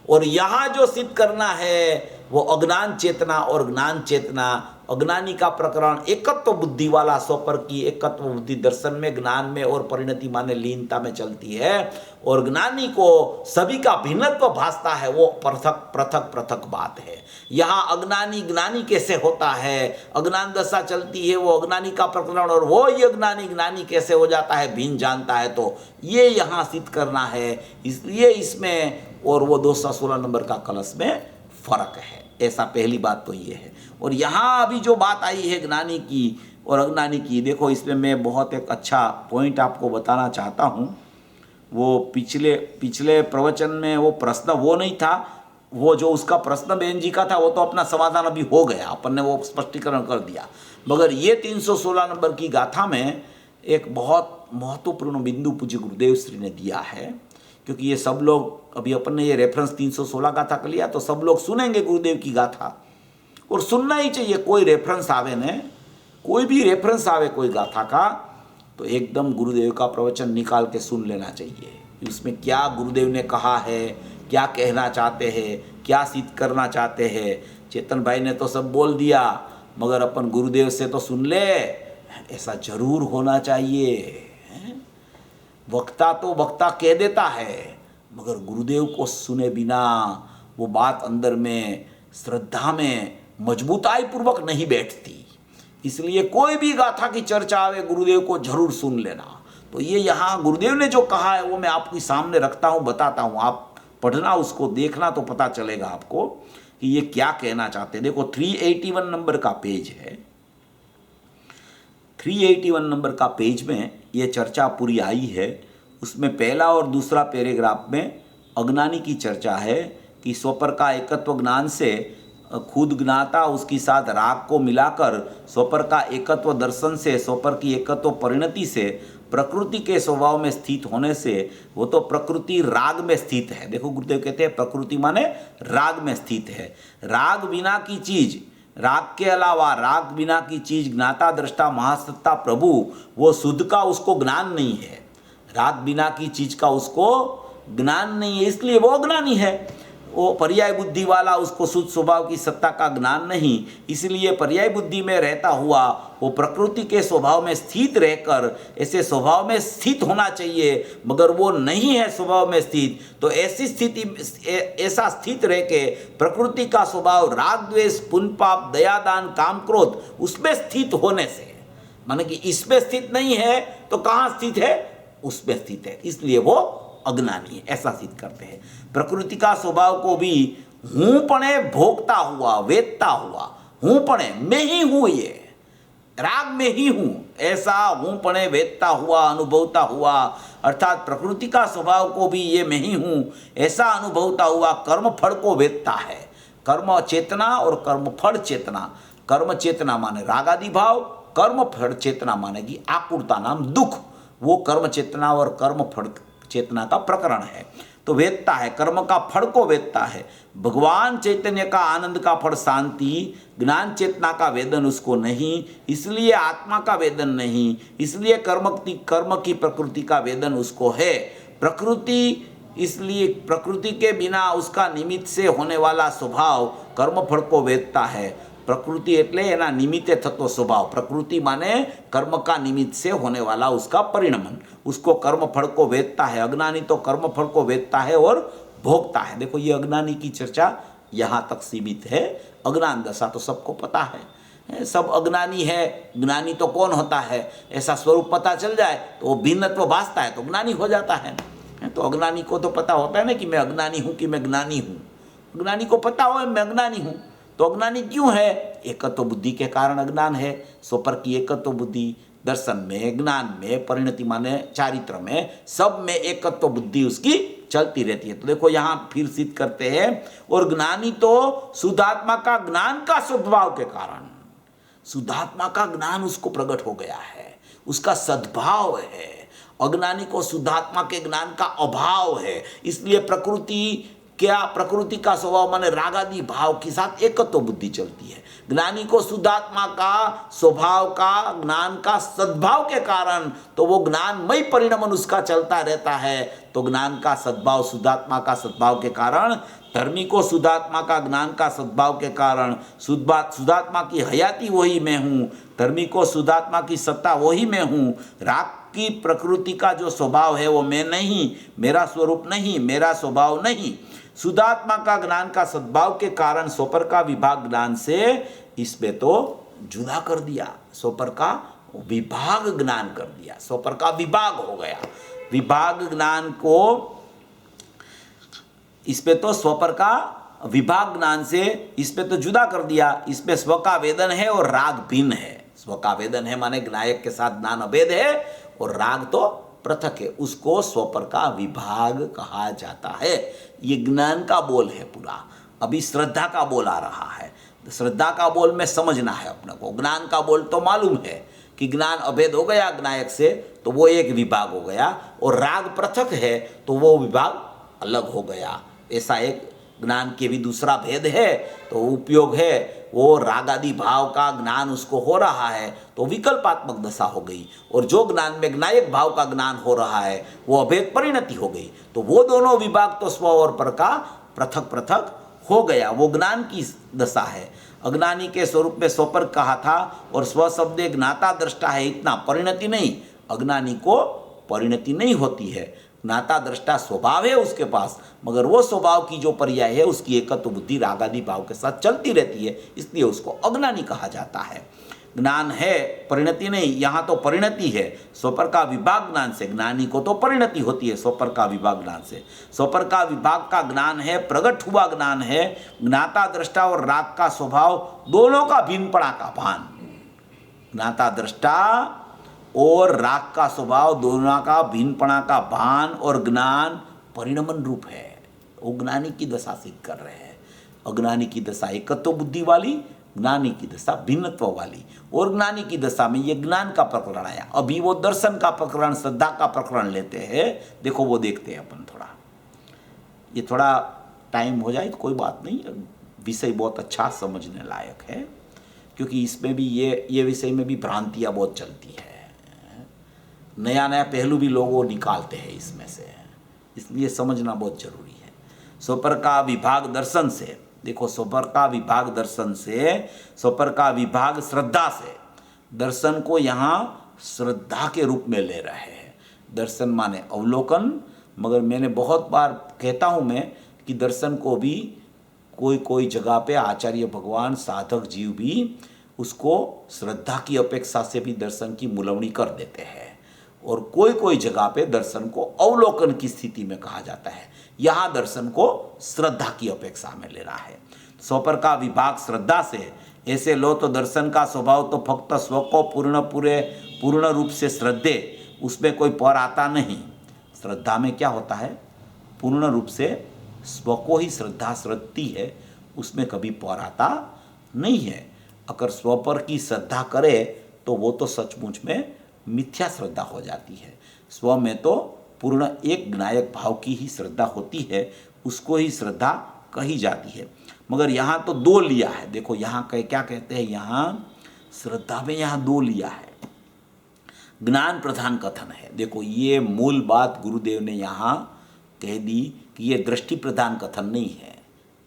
और यहाँ जो सिद्ध करना है वो अज्ञान चेतना और ज्ञान चेतना, अज्ञानी का प्रकरण एकत्व बुद्धि वाला स्वपर की एकत्व बुद्धि दर्शन में, ज्ञान में और परिणति माने लीनता में चलती है, और ज्ञानी को सभी का भिन्नत्व भासता है, वो पृथक पृथक पृथक बात है। यहाँ अज्ञानी ज्ञानी कैसे होता है, अज्ञान दशा चलती है वो अज्ञानी का प्रकरण, और वो ही अज्ञानी ज्ञानी कैसे हो जाता है, भिन्न जानता है, तो ये यहाँ सिद्ध करना है। इसलिए इसमें और वो 216 नंबर का कलश में फर्क है। ऐसा पहली बात तो ये है। और यहाँ अभी जो बात आई है ज्ञानी की और अज्ञानी की, देखो इसमें मैं बहुत एक अच्छा पॉइंट आपको बताना चाहता हूँ। वो पिछले प्रवचन में वो प्रश्न वो नहीं था, वो जो उसका प्रश्न बहन जी का था वो तो अपना समाधान अभी हो गया, अपन ने वो स्पष्टीकरण कर दिया। मगर ये 316 नंबर की गाथा में एक बहुत महत्वपूर्ण बिंदु पूज्य गुरुदेव श्री ने दिया है, क्योंकि ये सब लोग अभी अपन ने ये रेफरेंस 316 गाथा कर लिया तो सब लोग सुनेंगे गुरुदेव की गाथा, और सुनना ही चाहिए। कोई रेफरेंस आवे न, कोई भी रेफरेंस आवे कोई गाथा का, तो एकदम गुरुदेव का प्रवचन निकाल के सुन लेना चाहिए। उसमें क्या गुरुदेव ने कहा है, क्या कहना चाहते हैं, क्या सिद्ध करना चाहते हैं। चेतन भाई ने तो सब बोल दिया, मगर अपन गुरुदेव से तो सुन ले, ऐसा जरूर होना चाहिए। वक्ता तो वक्ता कह देता है, मगर गुरुदेव को सुने बिना वो बात अंदर में श्रद्धा में मजबूताई पूर्वक नहीं बैठती। इसलिए कोई भी गाथा की चर्चा आवे गुरुदेव को जरूर सुन लेना। तो ये यहाँ गुरुदेव ने जो कहा है वो मैं आपके सामने रखता हूँ, बताता हूँ, आप पढ़ना, उसको देखना तो पता चलेगा आपको कि ये क्या कहना चाहते हैं। देखो 381 नंबर का पेज है, 381 नंबर का पेज में ये चर्चा पूरी आई है। उसमें पहला और दूसरा पैराग्राफ में अज्ञानी की चर्चा है कि स्वपर का एकत्व ज्ञान से खुद ज्ञाता उसके साथ राग को मिलाकर स्वपर का एकत्व दर्शन से स्वपर की एकत्व परिणति से प्रकृति के स्वभाव में स्थित होने से, वो तो प्रकृति राग में स्थित है। देखो गुरुदेव कहते हैं प्रकृति माने राग में स्थित है। राग बिना की चीज, राग के अलावा राग बिना की चीज ज्ञाता दृष्टा महासत्ता प्रभु, वो शुद्ध का उसको ज्ञान नहीं है। राग बिना की चीज का उसको ज्ञान नहीं है, इसलिए वो अज्ञानी है। वो पर्याय बुद्धि वाला, उसको शुद्ध स्वभाव की सत्ता का ज्ञान नहीं, इसलिए पर्याय बुद्धि में रहता हुआ वो प्रकृति के स्वभाव में स्थित रहकर ऐसे स्वभाव में स्थित होना चाहिए, मगर वो नहीं है स्वभाव में स्थित। तो ऐसी स्थिति, ऐसा स्थित रह के प्रकृति का स्वभाव राग द्वेष पुण्य पाप दया दान काम क्रोध उसमें स्थित होने से, माने कि इसमें स्थित नहीं है तो कहाँ स्थित है, उसमें स्थित है, इसलिए वो अज्ञानी है, ऐसा सिद्ध करते हैं। प्रकृति का स्वभाव को भी हूं पणे भोगता हुआ वेदता हुआ, हूं पणे मैं ही हूं, ये राग में ही हूं, ऐसा हूं पणे वेदता हुआ अनुभवता हुआ, अर्थात प्रकृति का स्वभाव को भी ये मैं ही हूं ऐसा अनुभवता हुआ कर्म फल को वेदता है। कर्म चेतना और कर्म फल चेतना, कर्म चेतना माने राग आदि भाव, कर्म फल चेतना माने कि आकुलता नाम दुख, वो कर्म चेतना और कर्म फल चेतना का प्रकरण है। तो वेदता है, कर्म का फल को वेदता है। भगवान चैतन्य का आनंद का फल शांति, ज्ञान चेतना का वेदन उसको नहीं, इसलिए आत्मा का वेदन नहीं, इसलिए कर्म की प्रकृति का वेदन उसको है। प्रकृति, इसलिए प्रकृति के बिना उसका निमित्त से होने वाला स्वभाव कर्म फल को वेदता है। प्रकृति एटले एना निमित्ते थतो स्वभाव, प्रकृति माने कर्म का निमित्त से होने वाला उसका परिणमन, उसको कर्म फल को वेदता है। अज्ञानी तो कर्म फल को वेदता है और भोगता है। देखो ये अज्ञानी की चर्चा यहाँ तक सीमित है। अज्ञान दशा तो सबको पता है, सब अज्ञानी है। ज्ञानी तो कौन होता है, ऐसा स्वरूप पता चल जाए तो वो भिन्नत्व भासता है तो ज्ञानी हो जाता है। तो अज्ञानी को तो पता होता है ना कि मैं अज्ञानी हूँ कि मैं ज्ञानी हूँ। अज्ञानी को पता हो मैं अज्ञानी हूँ, तो अज्ञानी क्यों है, एकत्व बुद्धि के कारण अज्ञान है। स्वपर की एकत्व बुद्धि दर्शन में, ज्ञान में, परिणति माने चारित्र में, सब में एकत्व बुद्धि उसकी चलती रहती है। तो देखो यहाँ फिर सिद्ध करते हैं, और ज्ञानी तो शुद्धात्मा का ज्ञान का सद्भाव के कारण, शुद्धात्मा का ज्ञान उसको प्रकट हो गया है, उसका सद्भाव है। अज्ञानी को शुद्धात्मा के ज्ञान का अभाव है, इसलिए प्रकृति का स्वभाव माने रागादि भाव के साथ एकत्व बुद्धि चलती है। ज्ञानी को शुद्धात्मा का स्वभाव का ज्ञान का सद्भाव के कारण, तो वो ज्ञानमय परिणमन उसका चलता रहता है। तो ज्ञान का सद्भाव शुद्धात्मा का सद्भाव के कारण धर्मी को शुद्धात्मा का ज्ञान का सद्भाव के कारण शुद्धात्मा की हयाती वही मैं हूँ, धर्मी को शुद्धात्मा की सत्ता वही मैं हूँ। राग की प्रकृति का जो स्वभाव है वो मैं नहीं, मेरा स्वरूप नहीं, मेरा स्वभाव नहीं। शुद्धात्मा का ज्ञान का सद्भाव के कारण स्वपर का विभाग ज्ञान से इसमें तो जुदा कर दिया, स्वपर का विभाग ज्ञान कर दिया, स्वपर का विभाग हो गया। विभाग ज्ञान को इसमें तो स्वपर का विभाग ज्ञान से इसमें तो जुदा कर दिया। इसमें स्व का वेदन है और राग भिन्न है। स्व का वेदन है माने ज्ञायक के साथ ज्ञान अभेद है और राग तो पृथक है, उसको स्वपर का विभाग कहा जाता है। ये ज्ञान का बोल है पूरा। अभी श्रद्धा का बोल आ रहा है, श्रद्धा का बोल में समझना है अपने को। ज्ञान का बोल तो मालूम है कि ज्ञान अभेद हो गया ज्ञायक से तो वो एक विभाग हो गया, और राग पृथक है तो वो विभाग अलग हो गया। ऐसा एक ज्ञान के भी दूसरा भेद है, तो उपयोग है वो राग आदि भाव का ज्ञान उसको हो रहा है तो विकल्पात्मक दशा हो गई, और जो ज्ञान में ज्ञायक भाव का ज्ञान हो रहा है वो अभेद परिणति हो गई। तो वो दोनों विभाग तो स्व और पर का पृथक पृथक हो गया, वो ज्ञान की दशा है। अज्ञानी के स्वरूप में स्वपर कहा था और स्व शब्द ज्ञाता दृष्टा है, इतना परिणति नहीं। अज्ञानी को परिणति नहीं होती है, ज्ञाता दृष्टा स्वभाव है उसके पास, मगर वो स्वभाव की जो पर्याय है उसकी एकत्व बुद्धि राग आदि भाव के साथ चलती रहती है, इसलिए उसको अज्ञानी कहा जाता है। ज्ञान है, परिणति नहीं। यहाँ तो परिणति है स्वपर का विभाग ज्ञान से, ज्ञानी को तो परिणति होती है स्वपर का विभाग ज्ञान से। स्वपर का विभाग का ज्ञान है, प्रगट हुआ ज्ञान है। ज्ञाता दृष्टा और राग का स्वभाव दोनों का भिन्नपणा का भान, ज्ञाता दृष्टा और राग का स्वभाव दोनों का भिन्नपणा का भान और ज्ञान परिणमन रूप है। वो ज्ञानी की दशा सिद्ध कर रहे हैं। अज्ञानी की दशा एकत्व बुद्धि वाली, ज्ञानी की दशा भिन्नत्व वाली। और ज्ञानी की दशा में ये ज्ञान का प्रकरण आया। अभी वो दर्शन का प्रकरण, श्रद्धा का प्रकरण लेते हैं। देखो वो देखते हैं अपन थोड़ा, ये थोड़ा टाइम हो जाए तो कोई बात नहीं, विषय बहुत अच्छा समझने लायक है, क्योंकि इसमें भी ये विषय में भी भ्रांतियाँ बहुत चलती है। नया नया पहलू भी लोग निकालते हैं इसमें से, इसलिए समझना बहुत जरूरी है। स्वपर का विभाग दर्शन से, देखो स्वपर का विभाग दर्शन से, स्वपर का विभाग श्रद्धा से, दर्शन को यहाँ श्रद्धा के रूप में ले रहे हैं। दर्शन माने अवलोकन, मगर मैंने बहुत बार कहता हूँ मैं कि दर्शन को भी कोई जगह पे आचार्य भगवान साधक जीव भी उसको श्रद्धा की अपेक्षा से भी दर्शन की मूलवनी कर देते हैं, और कोई जगह पे दर्शन को अवलोकन की स्थिति में कहा जाता है। यहाँ दर्शन को श्रद्धा की अपेक्षा में लेना है। स्वपर का विभाग श्रद्धा से, ऐसे लो तो दर्शन का स्वभाव तो फक्त स्व को पूर्ण रूप से श्रद्धे, उसमें कोई पर आता नहीं। श्रद्धा में क्या होता है, पूर्ण रूप से स्व को ही श्रद्धा श्रद्धती है, उसमें कभी पर आता नहीं है। अगर स्व पर की श्रद्धा करे तो वो तो सचमुच में मिथ्या श्रद्धा हो जाती है। स्व में तो पूर्ण एक ज्ञायक भाव की ही श्रद्धा होती है, उसको ही श्रद्धा कही जाती है। मगर यहाँ तो दो लिया है। देखो यहाँ क्या कहते हैं, यहाँ श्रद्धा में यहाँ दो लिया है। ज्ञान प्रधान कथन है। देखो ये मूल बात गुरुदेव ने यहाँ कह दी कि ये दृष्टि प्रधान कथन नहीं है,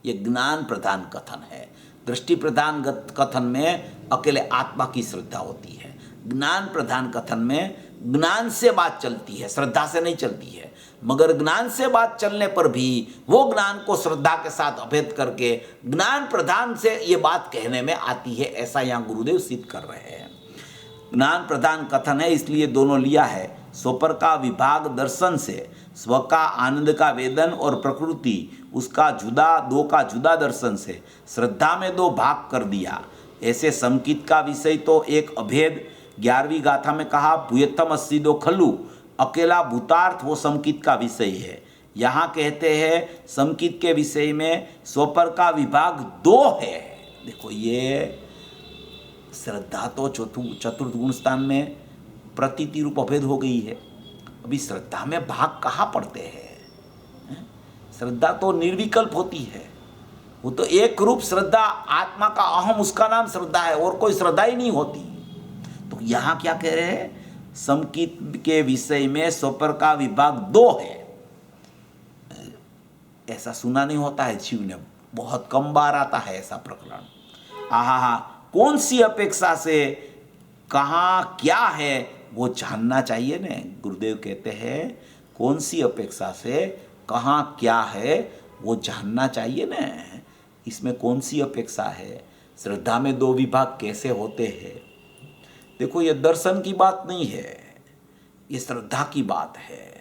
ये ज्ञान प्रधान कथन है। दृष्टि प्रधान कथन में अकेले आत्मा की श्रद्धा होती है, ज्ञान प्रधान कथन में ज्ञान से बात चलती है, श्रद्धा से नहीं चलती है। मगर ज्ञान से बात चलने पर भी वो ज्ञान को श्रद्धा के साथ अभेद करके ज्ञान प्रधान से ये बात कहने में आती है, ऐसा यहाँ गुरुदेव सिद्ध कर रहे हैं। ज्ञान प्रधान कथन है, इसलिए दोनों लिया है। स्वपर का विभाग दर्शन से, स्व का आनंद का वेदन और प्रकृति उसका जुदा, दो का जुदा दर्शन से श्रद्धा में दो भाग कर दिया। ऐसे समकित का विषय तो एक अभेद 11वीं गाथा में कहा, भूयत्थम अस्सी दो खलु, अकेला भूतार्थ वो समकित का विषय है। यहाँ कहते हैं समकित के विषय में स्वपर का विभाग दो है। देखो ये श्रद्धा तो चतुर्थ गुण स्थान में प्रतीति रूप अभेद हो गई है। अभी श्रद्धा में भाग कहाँ पड़ते हैं? श्रद्धा तो निर्विकल्प होती है, वो तो एक रूप श्रद्धा, आत्मा का अहम उसका नाम श्रद्धा है, और कोई श्रद्धा ही नहीं होती। तो यहाँ क्या कह रहे हैं, समकित के विषय में स्वपर का विभाग दो है। ऐसा सुना नहीं होता है जीव ने, बहुत कम बार आता है ऐसा प्रकरण। आहा, कौन सी अपेक्षा से कहाँ क्या है वो जानना चाहिए ना। गुरुदेव कहते हैं कौन सी अपेक्षा से कहाँ क्या है वो जानना चाहिए ना। इसमें कौन सी अपेक्षा है? श्रद्धा में दो विभाग कैसे होते हैं? देखो, ये दर्शन की बात नहीं है, ये श्रद्धा की बात है।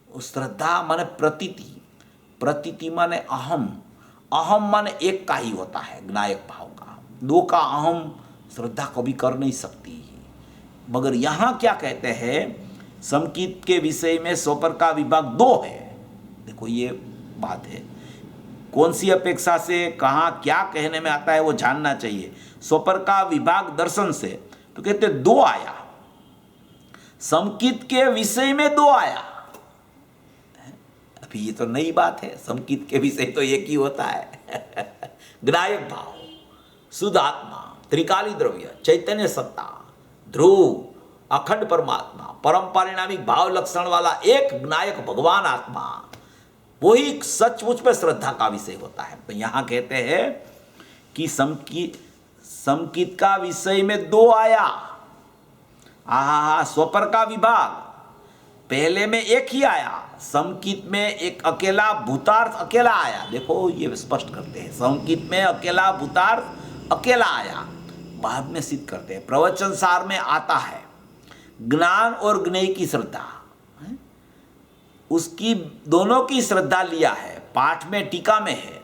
उस श्रद्धा माने प्रतीति, प्रतीति माने अहम, अहम माने एक का ही होता है, ज्ञायक भाव का। दो का अहम श्रद्धा कभी कर नहीं सकती। मगर यहाँ क्या कहते हैं, समकित के विषय में स्वपर का विभाग दो है। देखो ये बात है, कौन सी अपेक्षा से कहाँ क्या कहने में आता है वो जानना चाहिए। स्वपर का विभाग दर्शन से, तो कहते दो आया, समकित के विषय में दो आया। अभी ये तो नई बात है, समकित के विषय तो एक ही होता है। ज्ञायक भाव, शुद्ध आत्मा, त्रिकाली द्रव्य, चैतन्य सत्ता, ध्रुव, अखंड परमात्मा, परम परिणामिक भाव लक्षण वाला एक ज्ञायक भगवान आत्मा, वही सचमुच में श्रद्धा का विषय होता है। तो यहां कहते हैं कि समकित का विषय में दो आया। स्वपर का विभाग पहले में एक ही आया, समकित में एक अकेला भूतार्थ अकेला आया। देखो ये स्पष्ट करते हैं, समकित में अकेला भूतार्थ अकेला आया, बाद में सिद्ध करते हैं। प्रवचन सार में आता है ज्ञान और ज्ञेय की श्रद्धा, उसकी दोनों की श्रद्धा लिया है। पाठ में टीका में है,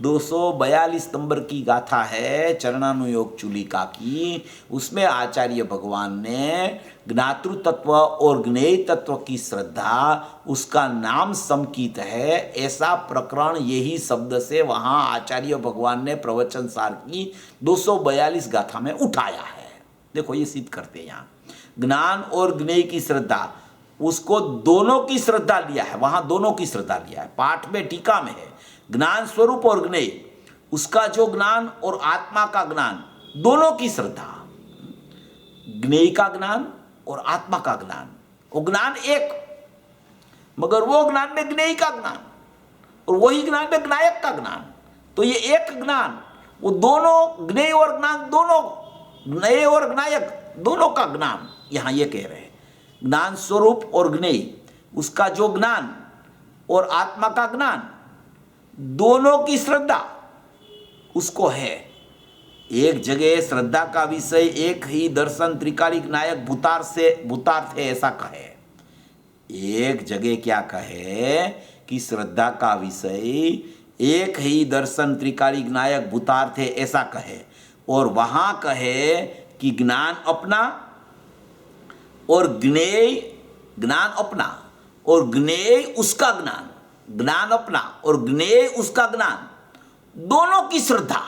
242 नंबर की गाथा है चरणानुयोग चूलिका की। उसमें आचार्य भगवान ने ज्ञातृ तत्व और ज्ञेय तत्व की श्रद्धा, उसका नाम समकित है, ऐसा प्रकरण यही शब्द से वहाँ आचार्य भगवान ने प्रवचन सार की 242 गाथा में उठाया है। देखो ये सिद्ध करते हैं यहाँ, ज्ञान और ज्ञेय की श्रद्धा, उसको दोनों की श्रद्धा लिया है, वहाँ दोनों की श्रद्धा लिया है। पाठ में टीका में है ज्ञान स्वरूप और ज्ञेय, उसका जो ज्ञान और आत्मा का ज्ञान, दोनों की श्रद्धा, ज्ञेय का ज्ञान और आत्मा का ज्ञान, वो ज्ञान एक, मगर वो ज्ञान में ज्ञेय का ज्ञान और वही ज्ञान में ज्ञायक का ज्ञान। तो ये एक ज्ञान, वो दोनों ज्ञेय और ज्ञान, दोनों ज्ञेय और ज्ञायक दोनों का ज्ञान यहां ये कह रहे हैं। ज्ञान स्वरूप और ज्ञेय, उसका जो ज्ञान और आत्मा का ज्ञान, दोनों की श्रद्धा उसको है। एक जगह श्रद्धा का विषय एक ही दर्शन त्रिकालिक नायक भूतार्थ है ऐसा कहे, एक जगह क्या कहे कि श्रद्धा का विषय एक ही दर्शन त्रिकालिक नायक भूतार्थ है ऐसा कहे, और वहां कहे कि ज्ञान अपना और ज्ञेय, ज्ञान अपना और ज्ञेय उसका ज्ञान, ज्ञान अपना और ज्ञेय उसका ज्ञान, दोनों की श्रद्धा,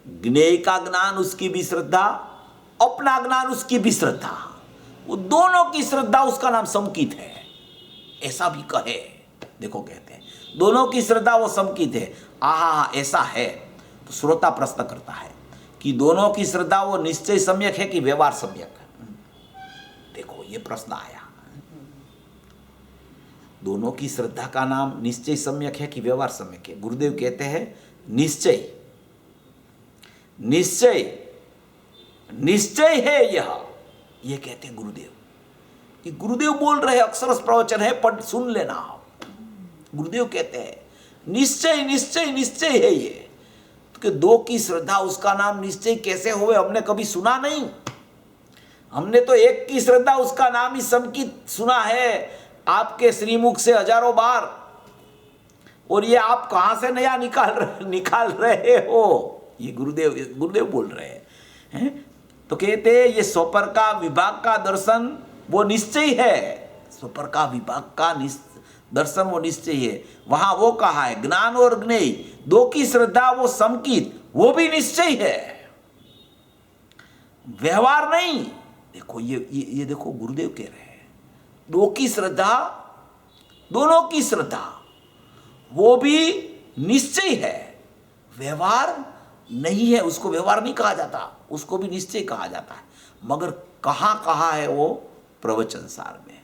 ज्ञेय का ज्ञान उसकी भी श्रद्धा, अपना ज्ञान उसकी भी श्रद्धा, वो दोनों की श्रद्धा, उसका नाम समकित है ऐसा भी कहे। देखो कहते हैं दोनों की श्रद्धा वो समकित है। आहा, ऐसा है तो श्रोता प्रश्न करता है कि दोनों की श्रद्धा वो निश्चय सम्यक है कि व्यवहार सम्यक है। देखो ये प्रश्न आया, दोनों की श्रद्धा का नाम निश्चय सम्यक है कि व्यवहार सम्यक है? गुरुदेव कहते हैं निश्चय, निश्चय, निश्चय है यह, ये कहते हैं गुरुदेव। कि गुरुदेव बोल रहे, अक्षरश प्रवचन है, पढ़ सुन लेना। गुरुदेव कहते हैं निश्चय निश्चय निश्चय है ये। तो कि दो की श्रद्धा उसका नाम निश्चय कैसे हुए, हमने कभी सुना नहीं। हमने तो एक की श्रद्धा उसका नाम ही समकित सुना है आपके श्रीमुख से हजारों बार, और ये आप कहां से नया निकाल रहे हो? ये गुरुदेव बोल रहे हैं। तो कहते हैं ये स्वपर का विभाग का दर्शन वो निश्चय है, स्वपर का विभाग का दर्शन वो निश्चय है। वहां वो कहा है ज्ञान और ज्ञेय दो की श्रद्धा वो समकित, वो भी निश्चय है, व्यवहार नहीं। देखो ये देखो गुरुदेव कह रहे हैं दो की श्रद्धा, दोनों की श्रद्धा वो भी निश्चय है, व्यवहार नहीं है। उसको व्यवहार नहीं कहा जाता, उसको भी निश्चय कहा जाता है। मगर कहाँ कहा है वो? प्रवचन सार में।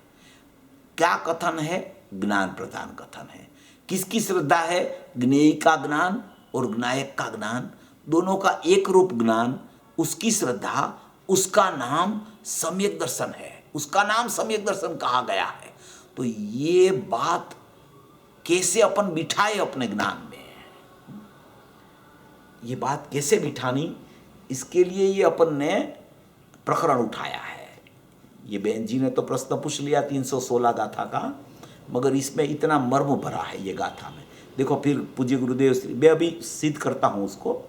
क्या कथन है? ज्ञान प्रधान कथन है। किसकी श्रद्धा है? ज्ञेय का ज्ञान और ज्ञायक का ज्ञान, दोनों का एक रूप ज्ञान, उसकी श्रद्धा, उसका नाम सम्यक दर्शन है, उसका नाम सम्यक दर्शन कहा गया है। तो ये बात कैसे अपन बिठाए अपने ज्ञान में, ये बात कैसे बिठानी, इसके लिए ये अपन ने प्रकरण उठाया है। ये बहन जी ने तो प्रश्न पूछ लिया 316 गाथा का, मगर इसमें इतना मर्म भरा है ये गाथा में। देखो फिर पूज्य गुरुदेव श्री, मैं अभी सिद्ध करता हूँ उसको।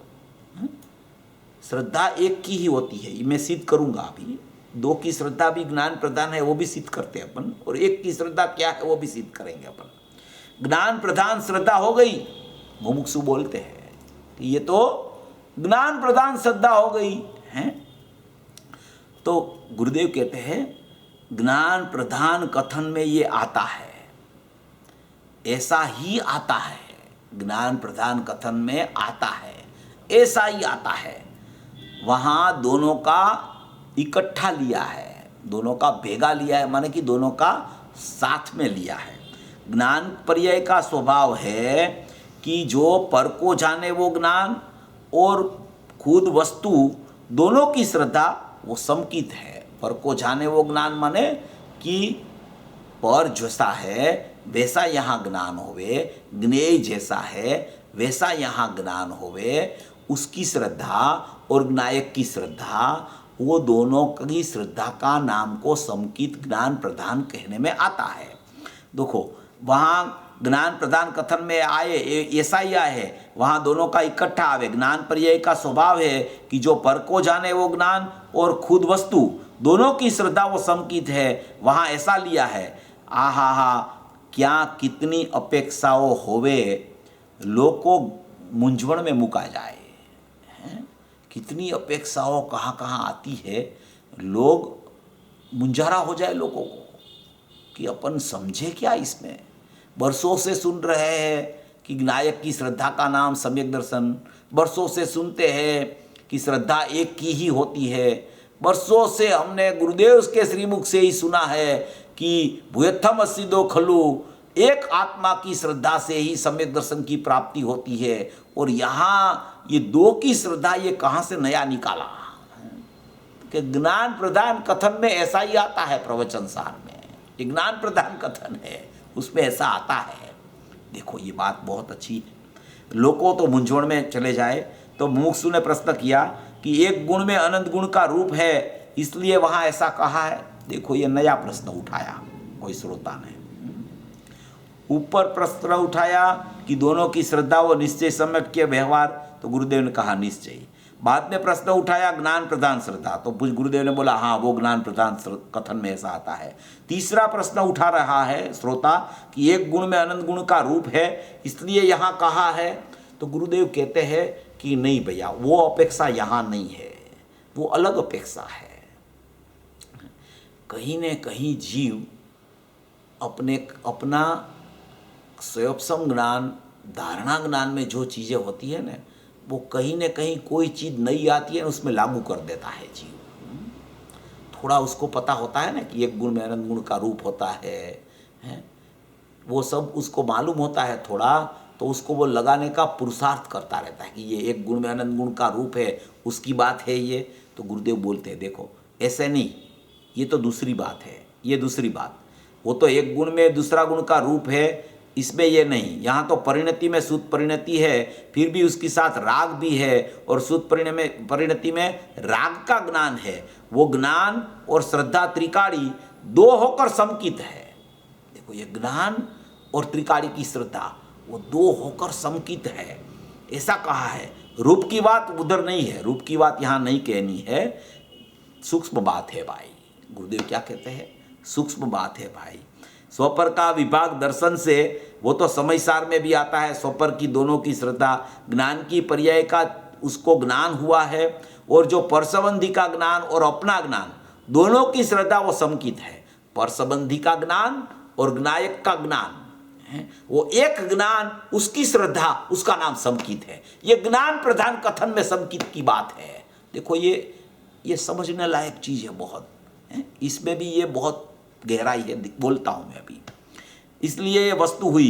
श्रद्धा एक की ही होती है, ये मैं सिद्ध करूँगा अभी। दो की श्रद्धा भी ज्ञान प्रधान है, वो भी सिद्ध करते हैं अपन, और एक की श्रद्धा क्या है वो भी सिद्ध करेंगे अपन। ज्ञान प्रधान श्रद्धा हो गई, मुमुक्षु बोलते हैं कि ये तो ज्ञान प्रधान श्रद्धा हो गई है। तो गुरुदेव कहते हैं ज्ञान प्रधान कथन में ये आता है, ऐसा ही आता है, ज्ञान प्रधान कथन में आता है, ऐसा ही आता है। वहाँ दोनों का इकट्ठा लिया है, दोनों का भेगा लिया है, माने कि दोनों का साथ में लिया है। ज्ञान पर्याय का स्वभाव है कि जो पर को जाने वो ज्ञान और खुद वस्तु दोनों की श्रद्धा वो समकित है। पर को जाने वो ज्ञान माने कि पर जैसा है वैसा यहाँ ज्ञान होवे, ज्ञेय जैसा है वैसा यहाँ ज्ञान होवे, उसकी श्रद्धा और ज्ञायक की श्रद्धा, वो दोनों की श्रद्धा का नाम को समकित ज्ञान प्रधान कहने में आता है। देखो वहाँ ज्ञान प्रधान कथन में आए ऐसा ही आए है, वहाँ दोनों का इकट्ठा आवे। ज्ञान पर्याय का स्वभाव है कि जो पर को जाने वो ज्ञान और खुद वस्तु दोनों की श्रद्धा वो समकित है, वहाँ ऐसा लिया है। आहा क्या कितनी अपेक्षाओं होवे, लोग को मूंझवण में मुका जाए, कितनी अपेक्षाओं कहाँ कहाँ आती है, लोग मुंझारा हो जाए लोगों को कि अपन समझे क्या इसमें। बरसों से सुन रहे हैं कि ज्ञायक की श्रद्धा का नाम सम्यक दर्शन, बरसों से सुनते हैं कि श्रद्धा एक की ही होती है, बरसों से हमने गुरुदेव के श्रीमुख से ही सुना है कि भूयत्थम अस्सिदो खलु, एक आत्मा की श्रद्धा से ही सम्यक दर्शन की प्राप्ति होती है। और यहाँ ये दो की श्रद्धा ये कहाँ से नया निकाला कि ज्ञान प्रधान कथन में ऐसा ही आता है। प्रवचन सार में ये ज्ञान प्रधान कथन है, उसमें ऐसा आता है। देखो ये बात बहुत अच्छी है, लोगों तो मूंझवण में चले जाए। तो मुमुक्षु ने प्रश्न किया कि एक गुण में अनंत गुण का रूप है, इसलिए वहाँ ऐसा कहा है। देखो ये नया प्रश्न उठाया कोई श्रोता ने। ऊपर प्रश्न उठाया कि दोनों की श्रद्धा व निश्चय सम्यक के व्यवहार, तो गुरुदेव ने कहा निश्चय। बाद में प्रश्न उठाया ज्ञान प्रधान श्रद्धा, तो गुरुदेव ने बोला हाँ वो ज्ञान प्रधान कथन में ऐसा आता है। तीसरा प्रश्न उठा रहा है श्रोता कि एक गुण में अनंत गुण का रूप है, इसलिए यहाँ कहा है। तो गुरुदेव कहते हैं कि नहीं भैया, वो अपेक्षा यहाँ नहीं है, वो अलग अपेक्षा है। कहीं न कहीं जीव अपना स्वयं ज्ञान धारणा ज्ञान में जो चीज़ें होती है ना, वो कहीं न कहीं कोई चीज़ नई आती है उसमें लागू कर देता है जीव। थोड़ा उसको पता होता है ना कि एक गुण में अनंत गुण का रूप होता है, वो सब उसको मालूम होता है थोड़ा, तो उसको वो लगाने का पुरुषार्थ करता रहता है कि ये एक गुण में अनंत गुण का रूप है, उसकी बात है ये। तो गुरुदेव बोलते हैं देखो ऐसे नहीं, ये तो दूसरी बात है, ये दूसरी बात, वो तो एक गुण में दूसरा गुण का रूप है, इसमें ये नहीं। यहाँ तो परिणति में शुद्ध परिणति है, फिर भी उसके साथ राग भी है, और शुद्ध परिणति में राग का ज्ञान है। वो ज्ञान और श्रद्धा त्रिकाली दो होकर समकित है। देखो ये ज्ञान और त्रिकाली की श्रद्धा वो दो होकर समकित है, ऐसा कहा है। रूप की बात उधर नहीं है, रूप की बात यहाँ नहीं कहनी है, सूक्ष्म बात है भाई। गुरुदेव क्या कहते हैं, सूक्ष्म बात है भाई। स्वपर का विभाग दर्शन से वो तो समय सार में भी आता है। स्वपर की दोनों की श्रद्धा, ज्ञान की पर्याय का उसको ज्ञान हुआ है, और जो परसंबंधी का ज्ञान और अपना ज्ञान दोनों की श्रद्धा वो समकित है। परसंबंधी का ज्ञान और ज्ञायक का ज्ञान है, वो एक ज्ञान उसकी श्रद्धा उसका नाम समकित है। ये ज्ञान प्रधान कथन में समकित की बात है। देखो ये समझने लायक चीज़ है बहुत, इसमें भी ये बहुत गहराई है, बोलता हूँ मैं अभी। इसलिए ये वस्तु हुई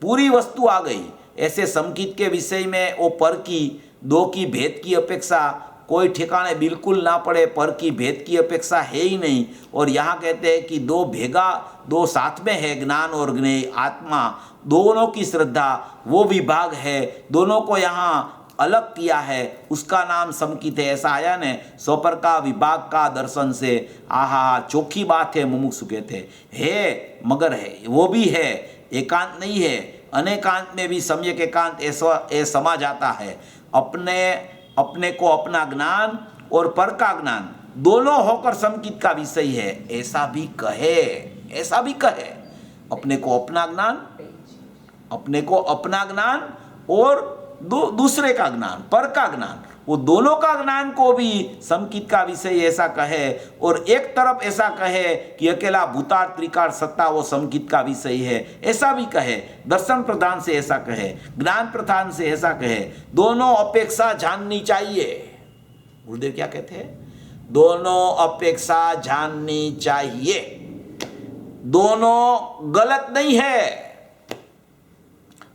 पूरी वस्तु आ गई। ऐसे समकित के विषय में वो पर की दो की भेद की अपेक्षा कोई ठिकाने बिल्कुल ना पड़े, पर की भेद की अपेक्षा है ही नहीं। और यहाँ कहते हैं कि दो भेगा, दो साथ में है, ज्ञान और ज्ञेय आत्मा, दोनों की श्रद्धा वो विभाग है, दोनों को यहाँ अलग किया है, उसका नाम समकित है। ऐसा आया ने स्वपर का विभाग का दर्शन से, आहा चौखी बात है। मुमुक्षु कहते है मगर है, वो भी है, एकांत नहीं है, अनेकांत में भी सम्यक एकांत ऐसा समा जाता है। अपने को अपना ज्ञान और पर का ज्ञान दोनों होकर समकित का विषय है, ऐसा भी कहे। अपने को अपना ज्ञान और दूसरे का ज्ञान, पर का ज्ञान, वो दोनों का ज्ञान को भी समकित का विषय ऐसा कहे। और एक तरफ ऐसा कहे कि अकेला भूतार त्रिकार सत्ता वो समकित का विषय है, ऐसा भी कहे। दर्शन प्रधान से ऐसा कहे, ज्ञान प्रधान से ऐसा कहे। दोनों अपेक्षा जाननी चाहिए। गुरुदेव क्या कहते हैं? दोनों अपेक्षा जाननी चाहिए, दोनों गलत नहीं है।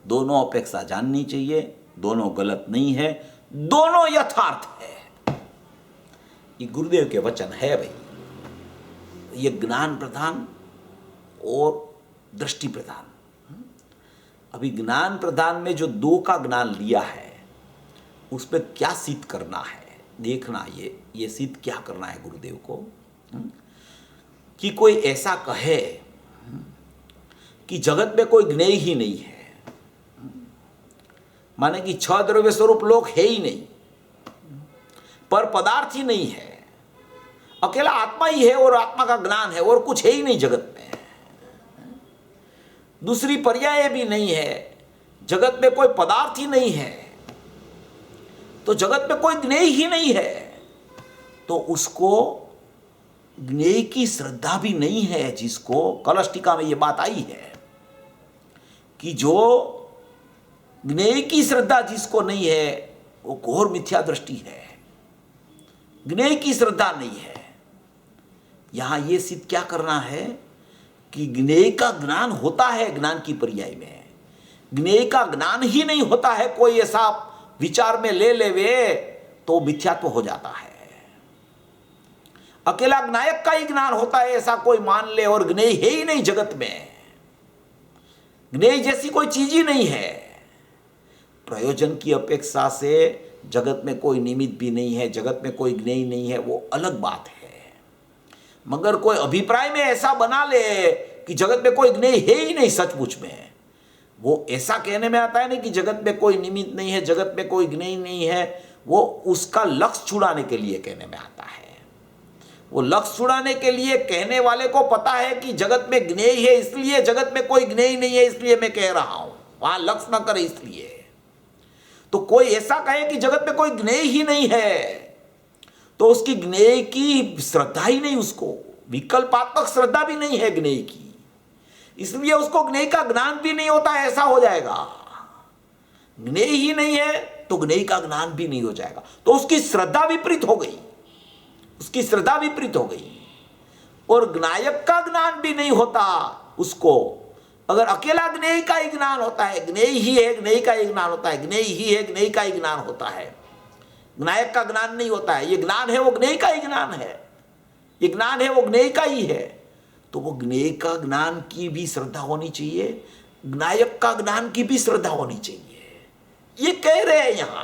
दोनों अपेक्षा जाननी चाहिए, दोनों गलत नहीं है, दोनों यथार्थ है। ये गुरुदेव के वचन है भाई। ये ज्ञान प्रधान और दृष्टि प्रधान। अभी ज्ञान प्रधान में जो दो का ज्ञान लिया है, उस पर क्या सिद्ध करना है देखना। ये सिद्ध क्या करना है गुरुदेव को, कि कोई ऐसा कहे कि जगत में कोई ज्ञेय ही नहीं है, माने कि छह द्रव्य स्वरूप लोक है ही नहीं, पर पदार्थ ही नहीं है, अकेला आत्मा ही है और आत्मा का ज्ञान है, और कुछ है ही नहीं जगत में, दूसरी पर्याय भी नहीं है, जगत में कोई पदार्थ ही नहीं है, तो जगत में कोई ज्ञेय ही नहीं है, तो उसको ज्ञेय की श्रद्धा भी नहीं है। जिसको कलश टीका में ये बात आई है कि जो ज्ञेय की श्रद्धा जिसको नहीं है वो घोर मिथ्या दृष्टि है, ज्ञेय की श्रद्धा नहीं है। यहां ये सिद्ध क्या करना है कि ज्ञेय का ज्ञान होता है, ज्ञान की पर्याय में ज्ञेय का ज्ञान ही नहीं होता है। कोई ऐसा विचार में ले लेवे तो मिथ्यात्व हो जाता है। अकेला ज्ञायक का ही ज्ञान होता है ऐसा कोई मान ले, और ज्ञेय है ही नहीं जगत में, ज्ञेय जैसी कोई चीज ही नहीं है। प्रयोजन की अपेक्षा से जगत में कोई निमित्त भी नहीं है, जगत में कोई ज्ञेय नहीं है, वो अलग बात है। मगर कोई अभिप्राय में ऐसा बना ले कि जगत में कोई ज्ञेय है ही नहीं, सचमुच में वो ऐसा कहने में आता है नहीं कि जगत में कोई निमित्त नहीं है, जगत में कोई ज्ञेय नहीं है, वो उसका लक्ष्य छुड़ाने के लिए कहने में आता है। वो लक्ष्य छुड़ाने के लिए कहने वाले को पता है कि जगत में ज्ञेय है, इसलिए जगत में कोई ज्ञेय नहीं है, इसलिए मैं कह रहा हूं, वहां लक्ष्य न करे इसलिए। तो कोई ऐसा कहे कि जगत में कोई ज्ञेय ही नहीं है, तो उसकी ज्ञेय की श्रद्धा ही नहीं, उसको विकल्पात्मक श्रद्धा भी नहीं है ज्ञेय की, इसलिए उसको ज्ञेय का ज्ञान भी नहीं होता है, ऐसा हो जाएगा। ज्ञेय ही नहीं है तो ज्ञेय का ज्ञान भी नहीं हो जाएगा, तो उसकी श्रद्धा विपरीत हो गई, उसकी श्रद्धा विपरीत हो गई। और ज्ञायक का ज्ञान भी नहीं होता उसको। अगर अकेला ज्ञेय का ही ज्ञान होता है, ज्ञेय ही है, ज्ञेय का ही ज्ञान होता है, ज्ञेय ही है, ज्ञेय का ही ज्ञान होता है, ज्ञायक का ज्ञान नहीं होता है। ये ज्ञान है वो ज्ञेय का ही ज्ञान है, ये ज्ञान है वो ज्ञेय का ही है, तो वो ज्ञेय का ज्ञान की भी श्रद्धा होनी चाहिए, ज्ञायक का ज्ञान की भी श्रद्धा होनी चाहिए। ये कह रहे हैं यहां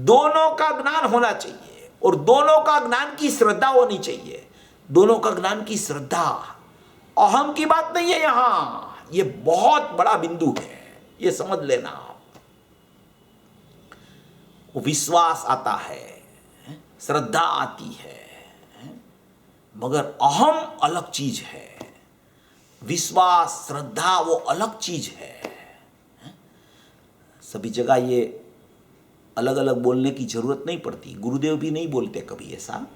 दोनों का ज्ञान होना चाहिए और दोनों का ज्ञान की श्रद्धा होनी चाहिए। दोनों का ज्ञान की श्रद्धा अहम की बात नहीं है यहां, ये बहुत बड़ा बिंदु है, ये समझ लेना आप। विश्वास आता है, श्रद्धा आती है, मगर अहम अलग चीज है, विश्वास श्रद्धा वो अलग चीज है। सभी जगह ये अलग अलग बोलने की जरूरत नहीं पड़ती, गुरुदेव भी नहीं बोलते कभी ऐसा,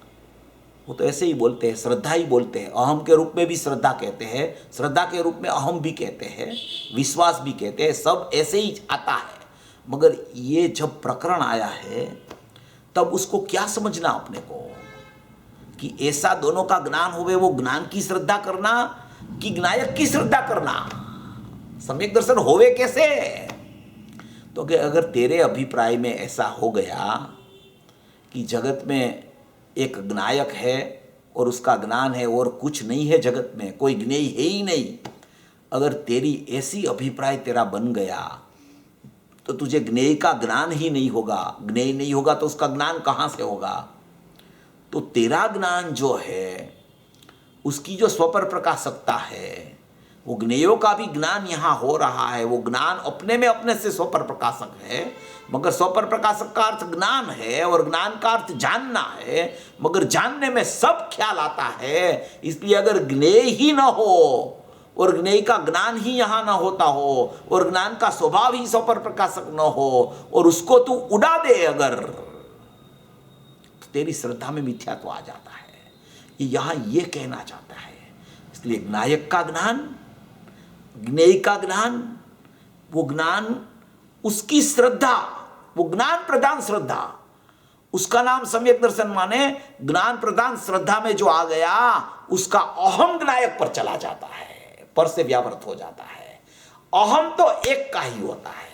वो तो ऐसे ही बोलते हैं, श्रद्धा ही बोलते हैं। अहम के रूप में भी श्रद्धा कहते हैं, श्रद्धा के रूप में अहम भी कहते हैं, विश्वास भी कहते हैं, सब ऐसे ही आता है। मगर ये जब प्रकरण आया है तब उसको क्या समझना अपने को कि ऐसा दोनों का ज्ञान होवे, वो ज्ञान की श्रद्धा करना कि ज्ञायक की श्रद्धा करना, सम्यक दर्शन होवे कैसे? तो कि अगर तेरे अभिप्राय में ऐसा हो गया कि जगत में एक ज्ञायक है और उसका ज्ञान है और कुछ नहीं है जगत में, कोई ज्ञेय है ही नहीं, अगर तेरी ऐसी अभिप्राय तेरा बन गया तो तुझे ज्ञेय का ज्ञान ही नहीं होगा। ज्ञेय नहीं होगा तो उसका ज्ञान कहाँ से होगा? तो तेरा ज्ञान जो है उसकी जो स्वपर प्रकाशकता है, वो ज्ञेयों का भी ज्ञान यहाँ हो रहा है। वो ज्ञान अपने में अपने से स्वपर प्रकाशक है, मगर स्वपर प्रकाशक का अर्थ ज्ञान है और ज्ञान का अर्थ जानना है, मगर जानने में सब ख्याल आता है। इसलिए अगर ज्ञेय ही न हो और ज्ञेय का ज्ञान ही यहाँ न होता हो और ज्ञान का स्वभाव ही स्वपर प्रकाशक न हो और उसको तू उड़ा दे अगर, तो तेरी श्रद्धा में मिथ्यात्व आ जाता है। यहाँ ये कहना चाहता है। इसलिए ज्ञायक का ज्ञान, ज्ञेय का ज्ञान, वो ज्ञान उसकी श्रद्धा, वो ज्ञान प्रदान श्रद्धा, उसका नाम सम्यक दर्शन माने ज्ञान प्रदान श्रद्धा में जो आ गया उसका अहम ज्ञायक पर चला जाता है, पर से व्यावृत हो जाता है। अहम तो एक का ही होता है,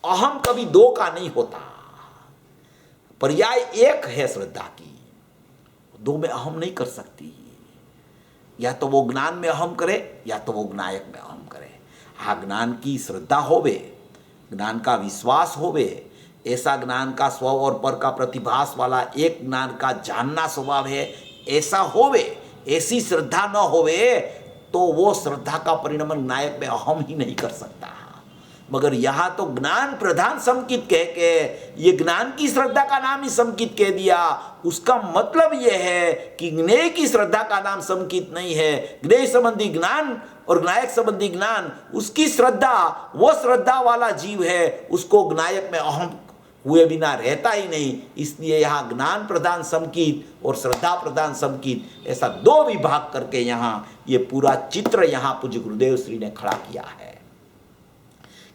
अहम कभी दो का नहीं होता। पर्याय एक है श्रद्धा की, दो में अहम नहीं कर सकती। या तो वो ज्ञान में अहम करे या तो वो ज्ञायक में अहम करे। हाँ, ज्ञान की श्रद्धा होवे, ज्ञान का विश्वास होवे, ऐसा ज्ञान का स्व और पर का प्रतिभास वाला एक ज्ञान का जानना स्वभाव है, ऐसा होवे, ऐसी श्रद्धा न होवे तो वो श्रद्धा का परिणमन ज्ञायक में अहम ही नहीं कर सकता। मगर यहाँ तो ज्ञान प्रधान समकित कह के ये ज्ञान की श्रद्धा का नाम ही समकित कह दिया। उसका मतलब ये है कि ज्ञेय की श्रद्धा का नाम समकित नहीं है। ज्ञेय संबंधी ज्ञान और ज्ञायक संबंधी ज्ञान, उसकी श्रद्धा, वो श्रद्धा वाला जीव है, उसको ज्ञायक में अहम हुए बिना रहता ही नहीं। इसलिए यहाँ ज्ञान प्रधान समकित और श्रद्धा प्रधान समकित, ऐसा दो विभाग करके यहाँ ये पूरा चित्र यहाँ पूज्य गुरुदेव श्री ने खड़ा किया है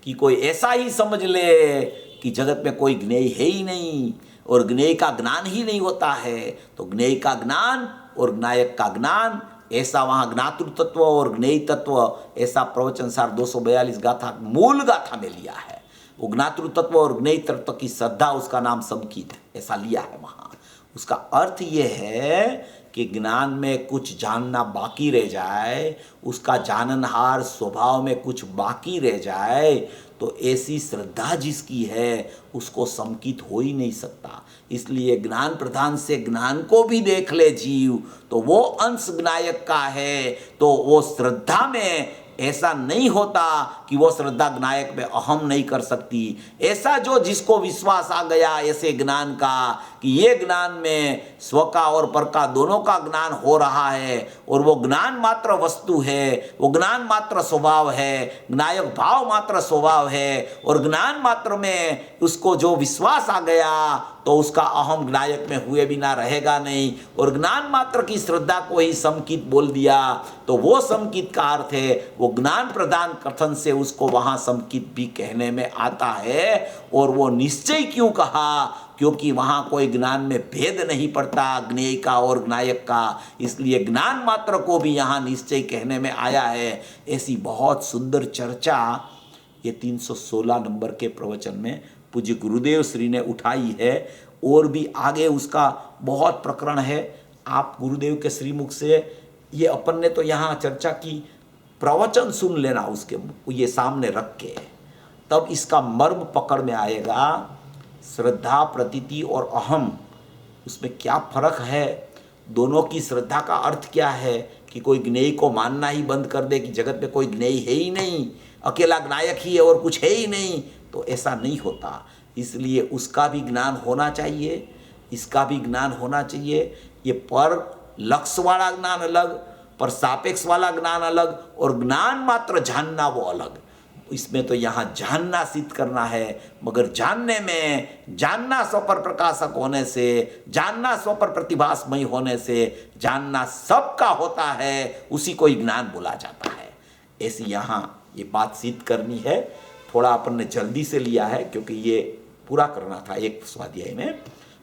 कि कोई ऐसा ही समझ ले कि जगत में कोई ज्ञेय है ही नहीं और ज्ञेय का ज्ञान ही नहीं होता है, तो ज्ञेय का ज्ञान और ज्ञायक का ज्ञान, ऐसा वहाँ ज्ञातृ तत्व और ज्ञेय तत्व, ऐसा प्रवचन सार 242 गाथा मूल गाथा में लिया है। वो ज्ञातृ तत्व और ज्ञेय तत्व की श्रद्धा, उसका नाम समकित, ऐसा लिया है वहाँ। उसका अर्थ ये है कि ज्ञान में कुछ जानना बाकी रह जाए, उसका जाननहार स्वभाव में कुछ बाकी रह जाए, तो ऐसी श्रद्धा जिसकी है उसको समकित हो ही नहीं सकता। इसलिए ज्ञान प्रधान से ज्ञान को भी देख ले जीव तो वो अंश ज्ञायक का है, तो वो श्रद्धा में ऐसा नहीं होता कि वो श्रद्धा ज्ञायक में अहम नहीं कर सकती। ऐसा जो जिसको विश्वास आ गया ऐसे ज्ञान का कि ये ज्ञान में स्व का और पर का दोनों का ज्ञान हो रहा है और वो ज्ञान मात्र वस्तु है, वो ज्ञान मात्र स्वभाव है, ज्ञायक भाव मात्र स्वभाव है, और ज्ञान मात्र में उसको जो विश्वास आ गया तो उसका अहम ज्ञायक में हुए बिना रहेगा नहीं, और ज्ञान मात्र की श्रद्धा को ही समकित बोल दिया तो वो समकित का अर्थ है वो ज्ञान प्रदान कथन से उसको वहाँ समकित भी कहने में आता है। और वो निश्चय क्यों कहा? क्योंकि वहाँ कोई ज्ञान में भेद नहीं पड़ता ज्ञेय का और ज्ञायक का, इसलिए ज्ञान मात्र को भी यहाँ निश्चय कहने में आया है। ऐसी बहुत सुंदर चर्चा ये 316 नंबर के प्रवचन में पूज्य गुरुदेव श्री ने उठाई है। और भी आगे उसका बहुत प्रकरण है, आप गुरुदेव के श्रीमुख से ये अपन ने तो यहाँ चर्चा की, प्रवचन सुन लेना उसके ये सामने रख के, तब इसका मर्म पकड़ में आएगा। श्रद्धा, प्रतीति और अहम, उसमें क्या फर्क है? दोनों की श्रद्धा का अर्थ क्या है कि कोई ज्ञेय को मानना ही बंद कर दे कि जगत में कोई ज्ञेय है ही नहीं, अकेला ज्ञायक ही है और कुछ है ही नहीं, तो ऐसा नहीं होता। इसलिए उसका भी ज्ञान होना चाहिए, इसका भी ज्ञान होना चाहिए। ये पर लक्ष्य वाला ज्ञान अलग, पर सापेक्ष वाला ज्ञान अलग, और ज्ञान मात्र जानना वो अलग। इसमें तो यहाँ जानना सिद्ध करना है, मगर जानने में जानना स्वपर प्रकाशक होने से, जानना स्वपर प्रतिभासमय होने से, जानना सबका होता है, उसी को ही ज्ञान बोला जाता है। ऐसी यहाँ ये बात सिद्ध करनी है। थोड़ा अपन ने जल्दी से लिया है क्योंकि ये पूरा करना था एक स्वाध्याय में।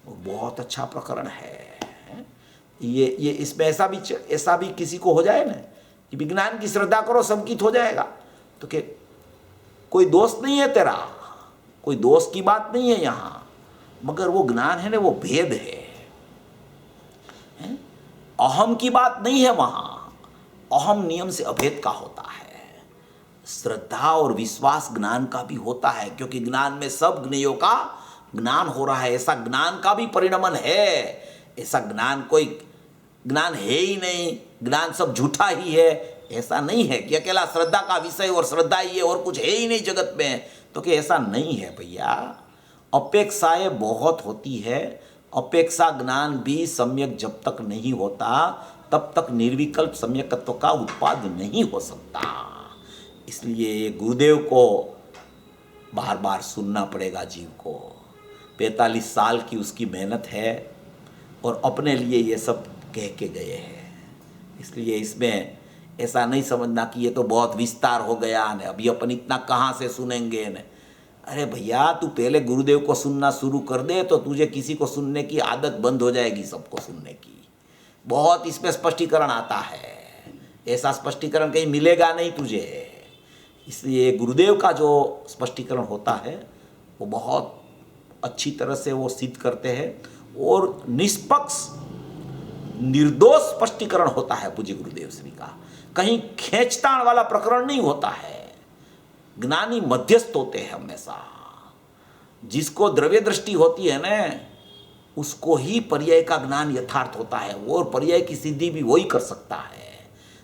बहुत अच्छा प्रकरण है ये इसमें ऐसा भी किसी को हो जाए ना कि विज्ञान की श्रद्धा करो समकित हो जाएगा, तो कि कोई दोष नहीं है तेरा, कोई दोष की बात नहीं है यहाँ, मगर वो ज्ञान है ना, वो भेद है, अहम की बात नहीं है वहाँ। अहम नियम से अभेद का होता है। श्रद्धा और विश्वास ज्ञान का भी होता है, क्योंकि ज्ञान में सब ज्ञेयों का ज्ञान हो रहा है, ऐसा ज्ञान का भी परिणमन है। ऐसा ज्ञान कोई ज्ञान है ही नहीं, ज्ञान सब झूठा ही है, ऐसा नहीं है कि अकेला श्रद्धा का विषय और श्रद्धा ही है और कुछ है ही नहीं जगत में, तो कि ऐसा नहीं है भैया। अपेक्षाएं बहुत होती है, अपेक्षा ज्ञान भी सम्यक जब तक नहीं होता तब तक निर्विकल्प सम्यकत्व का उत्पाद नहीं हो सकता। इसलिए गुरुदेव को बार बार सुनना पड़ेगा जीव को। 45 साल की उसकी मेहनत है और अपने लिए ये सब कह के गए हैं। इसलिए इसमें ऐसा नहीं समझना कि ये तो बहुत विस्तार हो गया न, अभी अपन इतना कहाँ से सुनेंगे न। अरे भैया, तू पहले गुरुदेव को सुनना शुरू कर दे तो तुझे किसी को सुनने की आदत बंद हो जाएगी, सबको सुनने की। बहुत इसमें स्पष्टीकरण आता है, ऐसा स्पष्टीकरण कहीं मिलेगा नहीं तुझे। इसलिए गुरुदेव का जो स्पष्टीकरण होता है वो बहुत अच्छी तरह से वो सिद्ध करते हैं और निष्पक्ष निर्दोष स्पष्टीकरण होता है पूज्य गुरुदेव श्री का। कहीं खींचतान वाला प्रकरण नहीं होता है। ज्ञानी मध्यस्थ होते हैं हमेशा। जिसको द्रव्य दृष्टि होती है ना, उसको ही पर्याय का ज्ञान यथार्थ होता है, और पर्याय की सिद्धि भी वही कर सकता है।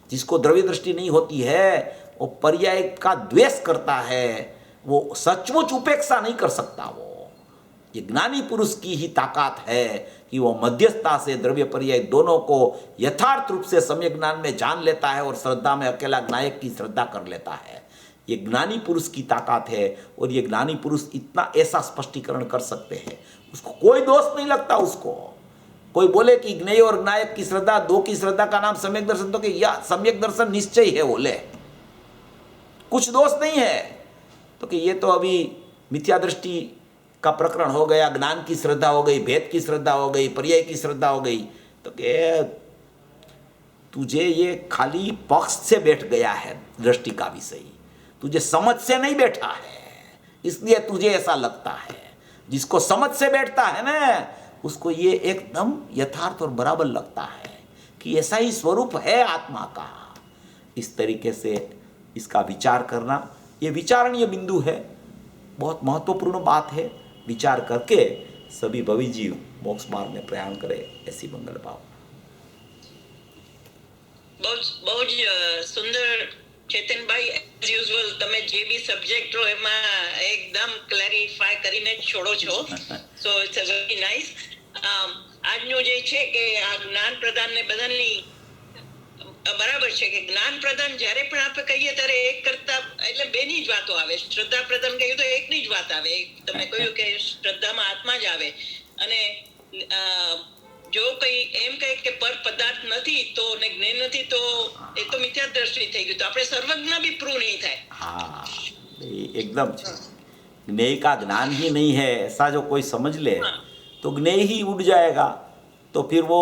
जिसको द्रव्य दृष्टि नहीं होती है वो पर्याय का द्वेष करता है, वो सचमुच उपेक्षा नहीं कर सकता। वो ये ज्ञानी पुरुष की ही ताकत है कि वो मध्यस्थता से द्रव्य पर्याय दोनों को यथार्थ रूप से सम्यक ज्ञान में जान लेता है और श्रद्धा में अकेला नायक की श्रद्धा कर लेता है। ये ज्ञानी पुरुष की ताकत है और ये ज्ञानी पुरुष इतना ऐसा स्पष्टीकरण कर सकते हैं, उसको कोई दोष नहीं लगता। उसको कोई बोले कि ज्ञेय और नायक की श्रद्धा, दो की श्रद्धा का नाम सम्यक दर्शन, तो कि या सम्यक दर्शन निश्चय है, बोले कुछ दोष नहीं है, तो कि ये तो अभी मिथ्या दृष्टि का प्रकरण हो गया, ज्ञान की श्रद्धा हो गई, भेद की श्रद्धा हो गई, पर्याय की श्रद्धा हो गई, तो कि तुझे ये खाली पक्ष से बैठ गया है दृष्टि का विषय, तुझे समझ से नहीं बैठा है, इसलिए तुझे ऐसा लगता है। जिसको समझ से बैठता है ना, उसको ये एकदम यथार्थ और बराबर लगता है कि ऐसा ही स्वरूप है आत्मा का। इस तरीके से इसका विचार करना, ये विचारणीय बिंदु है, बहुत महत्वपूर्ण बात है। विचार करके सभी भवी जीव मोक्ष मार्ग में प्रयाण करे, ऐसी मंगल भाव। बहुत सुंदर चेतनभाई, एज यूजुअल તમે જે બી સબ્જેક્ટ લો એમાં એકદમ ક્લેરિફાય કરીને છોડો છો, so it's a very nice. આજનું જે છે કે આ જ્ઞાન પ્રદાન ને બધાની બરાબર છે કે જ્ઞાન પ્રદાન જ્યારે પણ આપણે કહીએ ત્યારે એક કરતા એટલે બેની જ વાતો આવે. શ્રદ્ધા પ્રદાન કહ્યું તો એકની જ વાત આવે. તમે કહ્યું કે શ્રદ્ધામાં આત્મા જ આવે, અને જો કઈ એમ કહે કે પર પદાર્થ નથી તો ને જ્ઞાન નથી તો એ તો મિથ્યા દ્રષ્ટિ થઈ ગયું, તો આપણે સર્વજ્ઞ भी પ્રૂવ नहीं થાય. हाँ, एकदम ज्ञेय का ज्ञान ही नहीं है ऐसा जो कोई समझ ले तो ज्ञेय ही उड़ जाएगा, तो फिर वो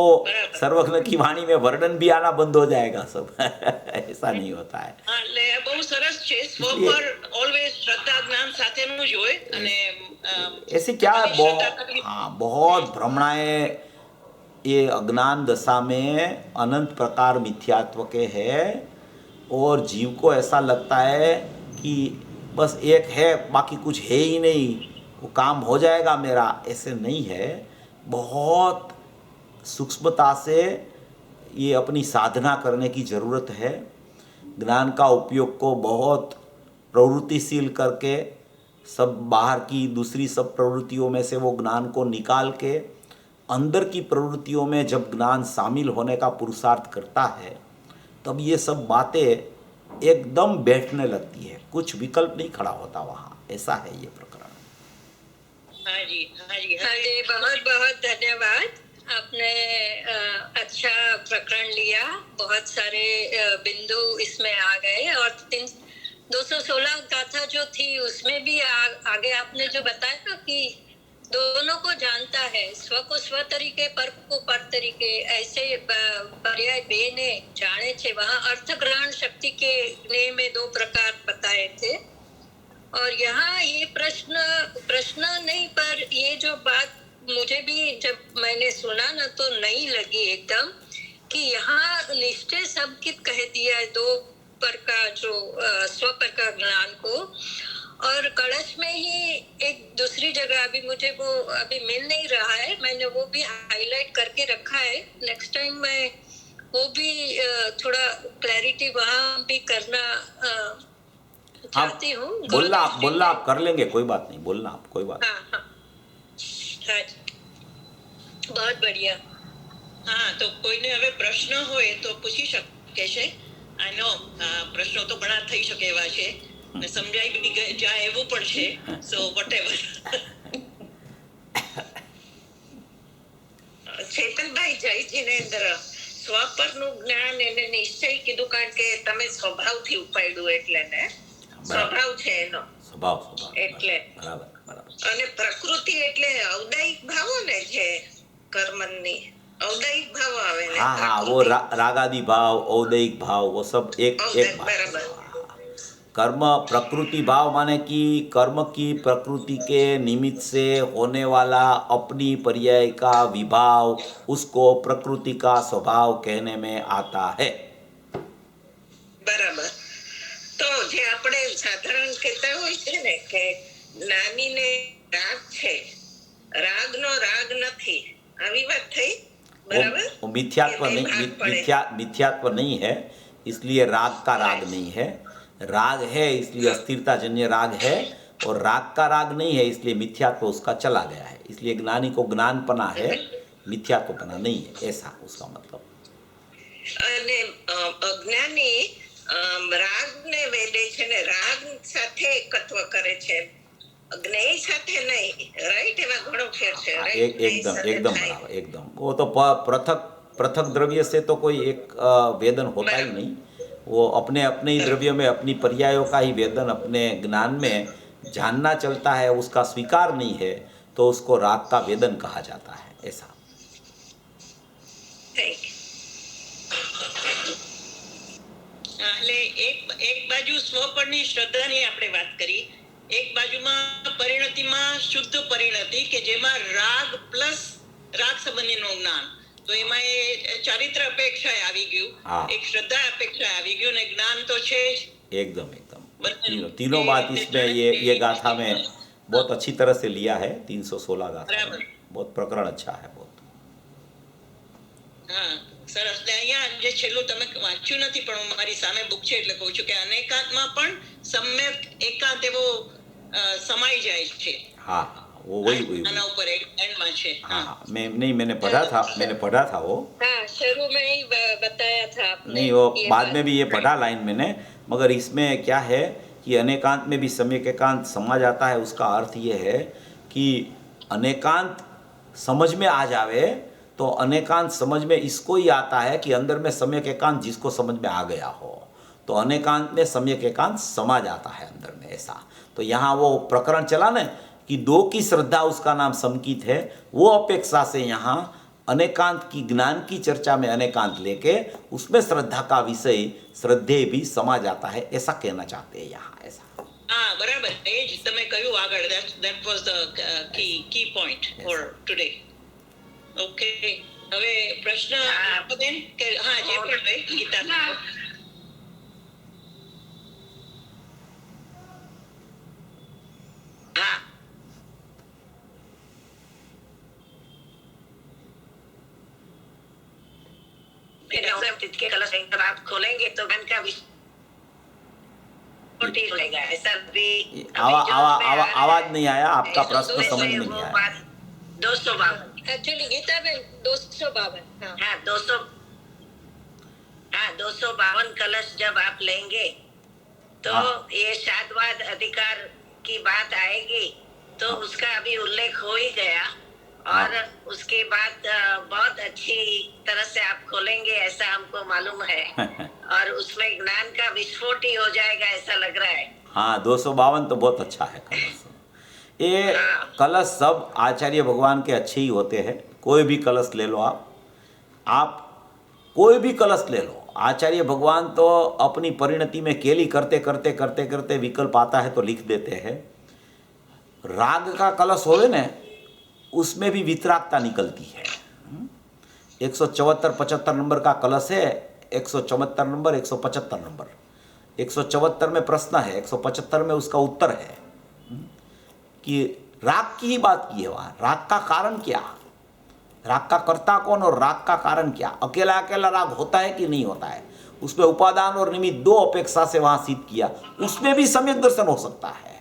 सर्वज्ञ की वाणी में वर्णन भी आना बंद हो जाएगा सब। ऐसा नहीं होता है. એટલે બહુ સરસ છે. સ્વપર ઓલવેઝ શ્રદ્ધા જ્ઞાન સાથેનું જ હોય, અને ऐसे क्या बहुत भ्रमणाएं ये अज्ञान दशा में अनंत प्रकार मिथ्यात्व के है, और जीव को ऐसा लगता है कि बस एक है, बाकी कुछ है ही नहीं, वो काम हो जाएगा मेरा। ऐसे नहीं है। बहुत सूक्ष्मता से ये अपनी साधना करने की ज़रूरत है। ज्ञान का उपयोग को बहुत प्रवृत्तिशील करके सब बाहर की दूसरी सब प्रवृत्तियों में से वो ज्ञान को निकाल के अंदर की प्रवृत्तियों में जब ज्ञान शामिल होने का पुरुषार्थ करता है, तब ये सब बातें एकदम बैठने लगती है, कुछ विकल्प नहीं खड़ा होता वहाँ। ऐसा है ये प्रकरण। हाँ जी, हाँ जी, हाँ जी, बहुत बहुत धन्यवाद। आपने अच्छा प्रकरण लिया, बहुत सारे बिंदु इसमें आ गए, और 216 गाथा जो थी उसमें भी आगे आपने जो बताया ना कि दोनों को जानता है, स्व को स्व तरीके, पर को पर तरीके, ऐसे पर्याय बेने जाने छे। वहाँ अर्थ ग्रहण शक्ति के ज्ञेय में 2 प्रकार बताए थे। और यहाँ ये प्रश्न नहीं, पर ये जो बात मुझे भी जब मैंने सुना ना तो नहीं लगी एकदम, कि यहाँ निश्चय सबकी कह दिया है दो पर का जो स्व पर का ज्ञान को, और कलश में ही एक दूसरी जगह अभी मुझे वो अभी मिल नहीं रहा है, मैंने वो भी हाईलाइट करके रखा है। नेक्स्ट टाइम मैं वो भी थोड़ा क्लैरिटी वहाँ भी करना चाहती हूँ। बोलना आप कर लेंगे, कोई बात नहीं, बोलना आप, कोई बात हाँ हाँ हाँ, बहुत बढ़िया। હા તો કોઈને હવે પ્રશ્ન હોય તો પૂછી શકે છે. આઈ નો પ્રશ્નો તો ઘણા થઈ શકે એવા છે ને સમજાઈ બી જાય એવું પણ છે. સો વોટેવર. ચેતનભાઈ જય જીનેન્દ્ર, સ્વપરનું જ્ઞાન એને નિશ્ચય કીધું કારણ કે તમે સ્વભાવથી ઉપાડ્યું એટલે ને સ્વભાવ છે એનો સ્વભાવ એટલે. બરાબર. અને પ્રકૃતિ એટલે ઔદાયિક ભાવો ને છે કર્મની, औदायिक भाव आवे ने. हाँ, वो रागादि भाव, औदयिक भाव, वो सब एक भाव। बराबर. कर्म प्रकृति भाव माने कि कर्म की प्रकृति के निमित्त से होने वाला अपनी पर्याय का विभाव, उसको प्रकृति का स्वभाव कहने में आता है। बराबर. तो जे આપણે સાધારણ કહેતા હોય છે ને કે જ્ઞાનીને રાગ છે, રાગનો રાગ નથી, આવી વાત થઈ. वो मिथ्यात्व नहीं है, इसलिए राग का राग नहीं है। राग है इसलिए अस्थिरता जन्य राग है, और राग का राग नहीं है इसलिए मिथ्यात्व उसका चला गया है। इसलिए ज्ञानी को ज्ञानपना है, मिथ्यात्वपना नहीं है, ऐसा उसका मतलब। અને અજ્ઞાની રાગને વેડે છે ને રાગ સાથે એકત્વ કરે છે, જ્ઞેય સાથે નહીં. રાઈટ? એમાં ઘણો ફેર છે. एकदम बराबर, एकदम। वो तो पृथक द्रव्य से तो कोई एक वेदन होता ही नहीं। वो अपने ही द्रव्य में अपनी पर्यायों का ही वेदन अपने ज्ञान में जानना चलता है, उसका स्वीकार नहीं है तो उसको राग का वेदन कहा जाता है, ऐसा। એટલે એક બાજુ સ્વપરની શ્રદ્ધાની આપણે વાત કરી, એક બાજુમાં પરિણતિમાં શુદ્ધ પરિણતિ કે જેમાં રાગ પ્લસ રાગ સંબંધીનું જ્ઞાન, તો એમાં એ ચારિત્ર અપેક્ષા આવી ગયું, એક શ્રદ્ધા અપેક્ષા આવી ગયું ને જ્ઞાન તો છે જ. एकदम तीनों बात इसमें ये गाथा में बहुत अच्छी तरह से लिया है। 316 गाथा में बहुत प्रकरण अच्छा है, बहुत। હા સરસ. ને અહીંયા જે છેલ્લું તમે વાંચ્યું નથી પણ હું મારી સામે બુક છે એટલે કહું છું કે અનેકાંતમાં પણ સમ્યક એકાંત એવો સમાઈ જાય છે. हाँ, वो वही આના ઉપર એન્ડમાં છે. हाँ, मैंने पढ़ा था वो। हाँ, शुरू में ही बताया था आपने। नहीं, वो बाद में भी ये पढ़ा लाइन मैंने, मगर इसमें क्या है कि अनेकांत में भी सम्यक एकांत समा जाता है। उसका अर्थ ये है कि अनेकांत समझ में आ जावे तो अनेकांत समझ में इसको ही आता है कि अंदर में सम्यक एकांत जिसको समझ में आ गया हो तो अनेकांत में सम्यक एकांत समा जाता है अंदर में, ऐसा। तो यहाँ वो प्रकरण चला ना कि दो की श्रद्धा उसका नाम समकित है, वो अपेक्षा से यहाँ अनेकांत की ज्ञान की चर्चा में अनेकांत लेके उसमें श्रद्धा का विषय श्रद्धे भी समा जाता है, ऐसा कहना चाहते हैं यहाँ, ऐसा। હા બરાબર, એ જ તમે કહ્યું આગળ. that was the key point for today. Okay, હવે પ્રશ્ન બેન કે હા જે પણ હોય ગીતા. હા के कलश जब आप खोलेंगे तो मन का लेगा, ऐसा भी आवाज नहीं आया आपका प्रश्न, समझ में नहीं आया। 252 एक्चुअली गीता में 252। हाँ 252 कलश जब आप लेंगे तो ये शादवाद अधिकार की बात आएगी, तो उसका अभी उल्लेख हो ही गया, और उसके बाद बहुत अच्छी तरह से आप खोलेंगे ऐसा हमको मालूम है, और उसमें ज्ञान का विस्फोट ही हो जाएगा ऐसा लग रहा है। हाँ, 252 तो बहुत अच्छा है कलश। ये कलश सब आचार्य भगवान के अच्छे ही होते हैं। कोई भी कलश ले लो आप कोई भी कलश ले लो, आचार्य भगवान तो अपनी परिणति में केली करते करते करते करते विकल्प आता है तो लिख देते हैं, राग का कलश होवे ने उसमें भी वितरागता निकलती है। 174-75 नंबर का कलश है, 174 नंबर, 175 नंबर। 174 में प्रश्न है, 175 में उसका उत्तर है कि राग की ही बात की है वहाँ। राग का कारण क्या, राग का कर्ता कौन और राग का कारण क्या, अकेला अकेला राग होता है कि नहीं होता है, उसमें उपादान और निमित्त दो अपेक्षा से वहाँ सिद्ध किया, उसमें भी सम्यक दर्शन हो सकता है।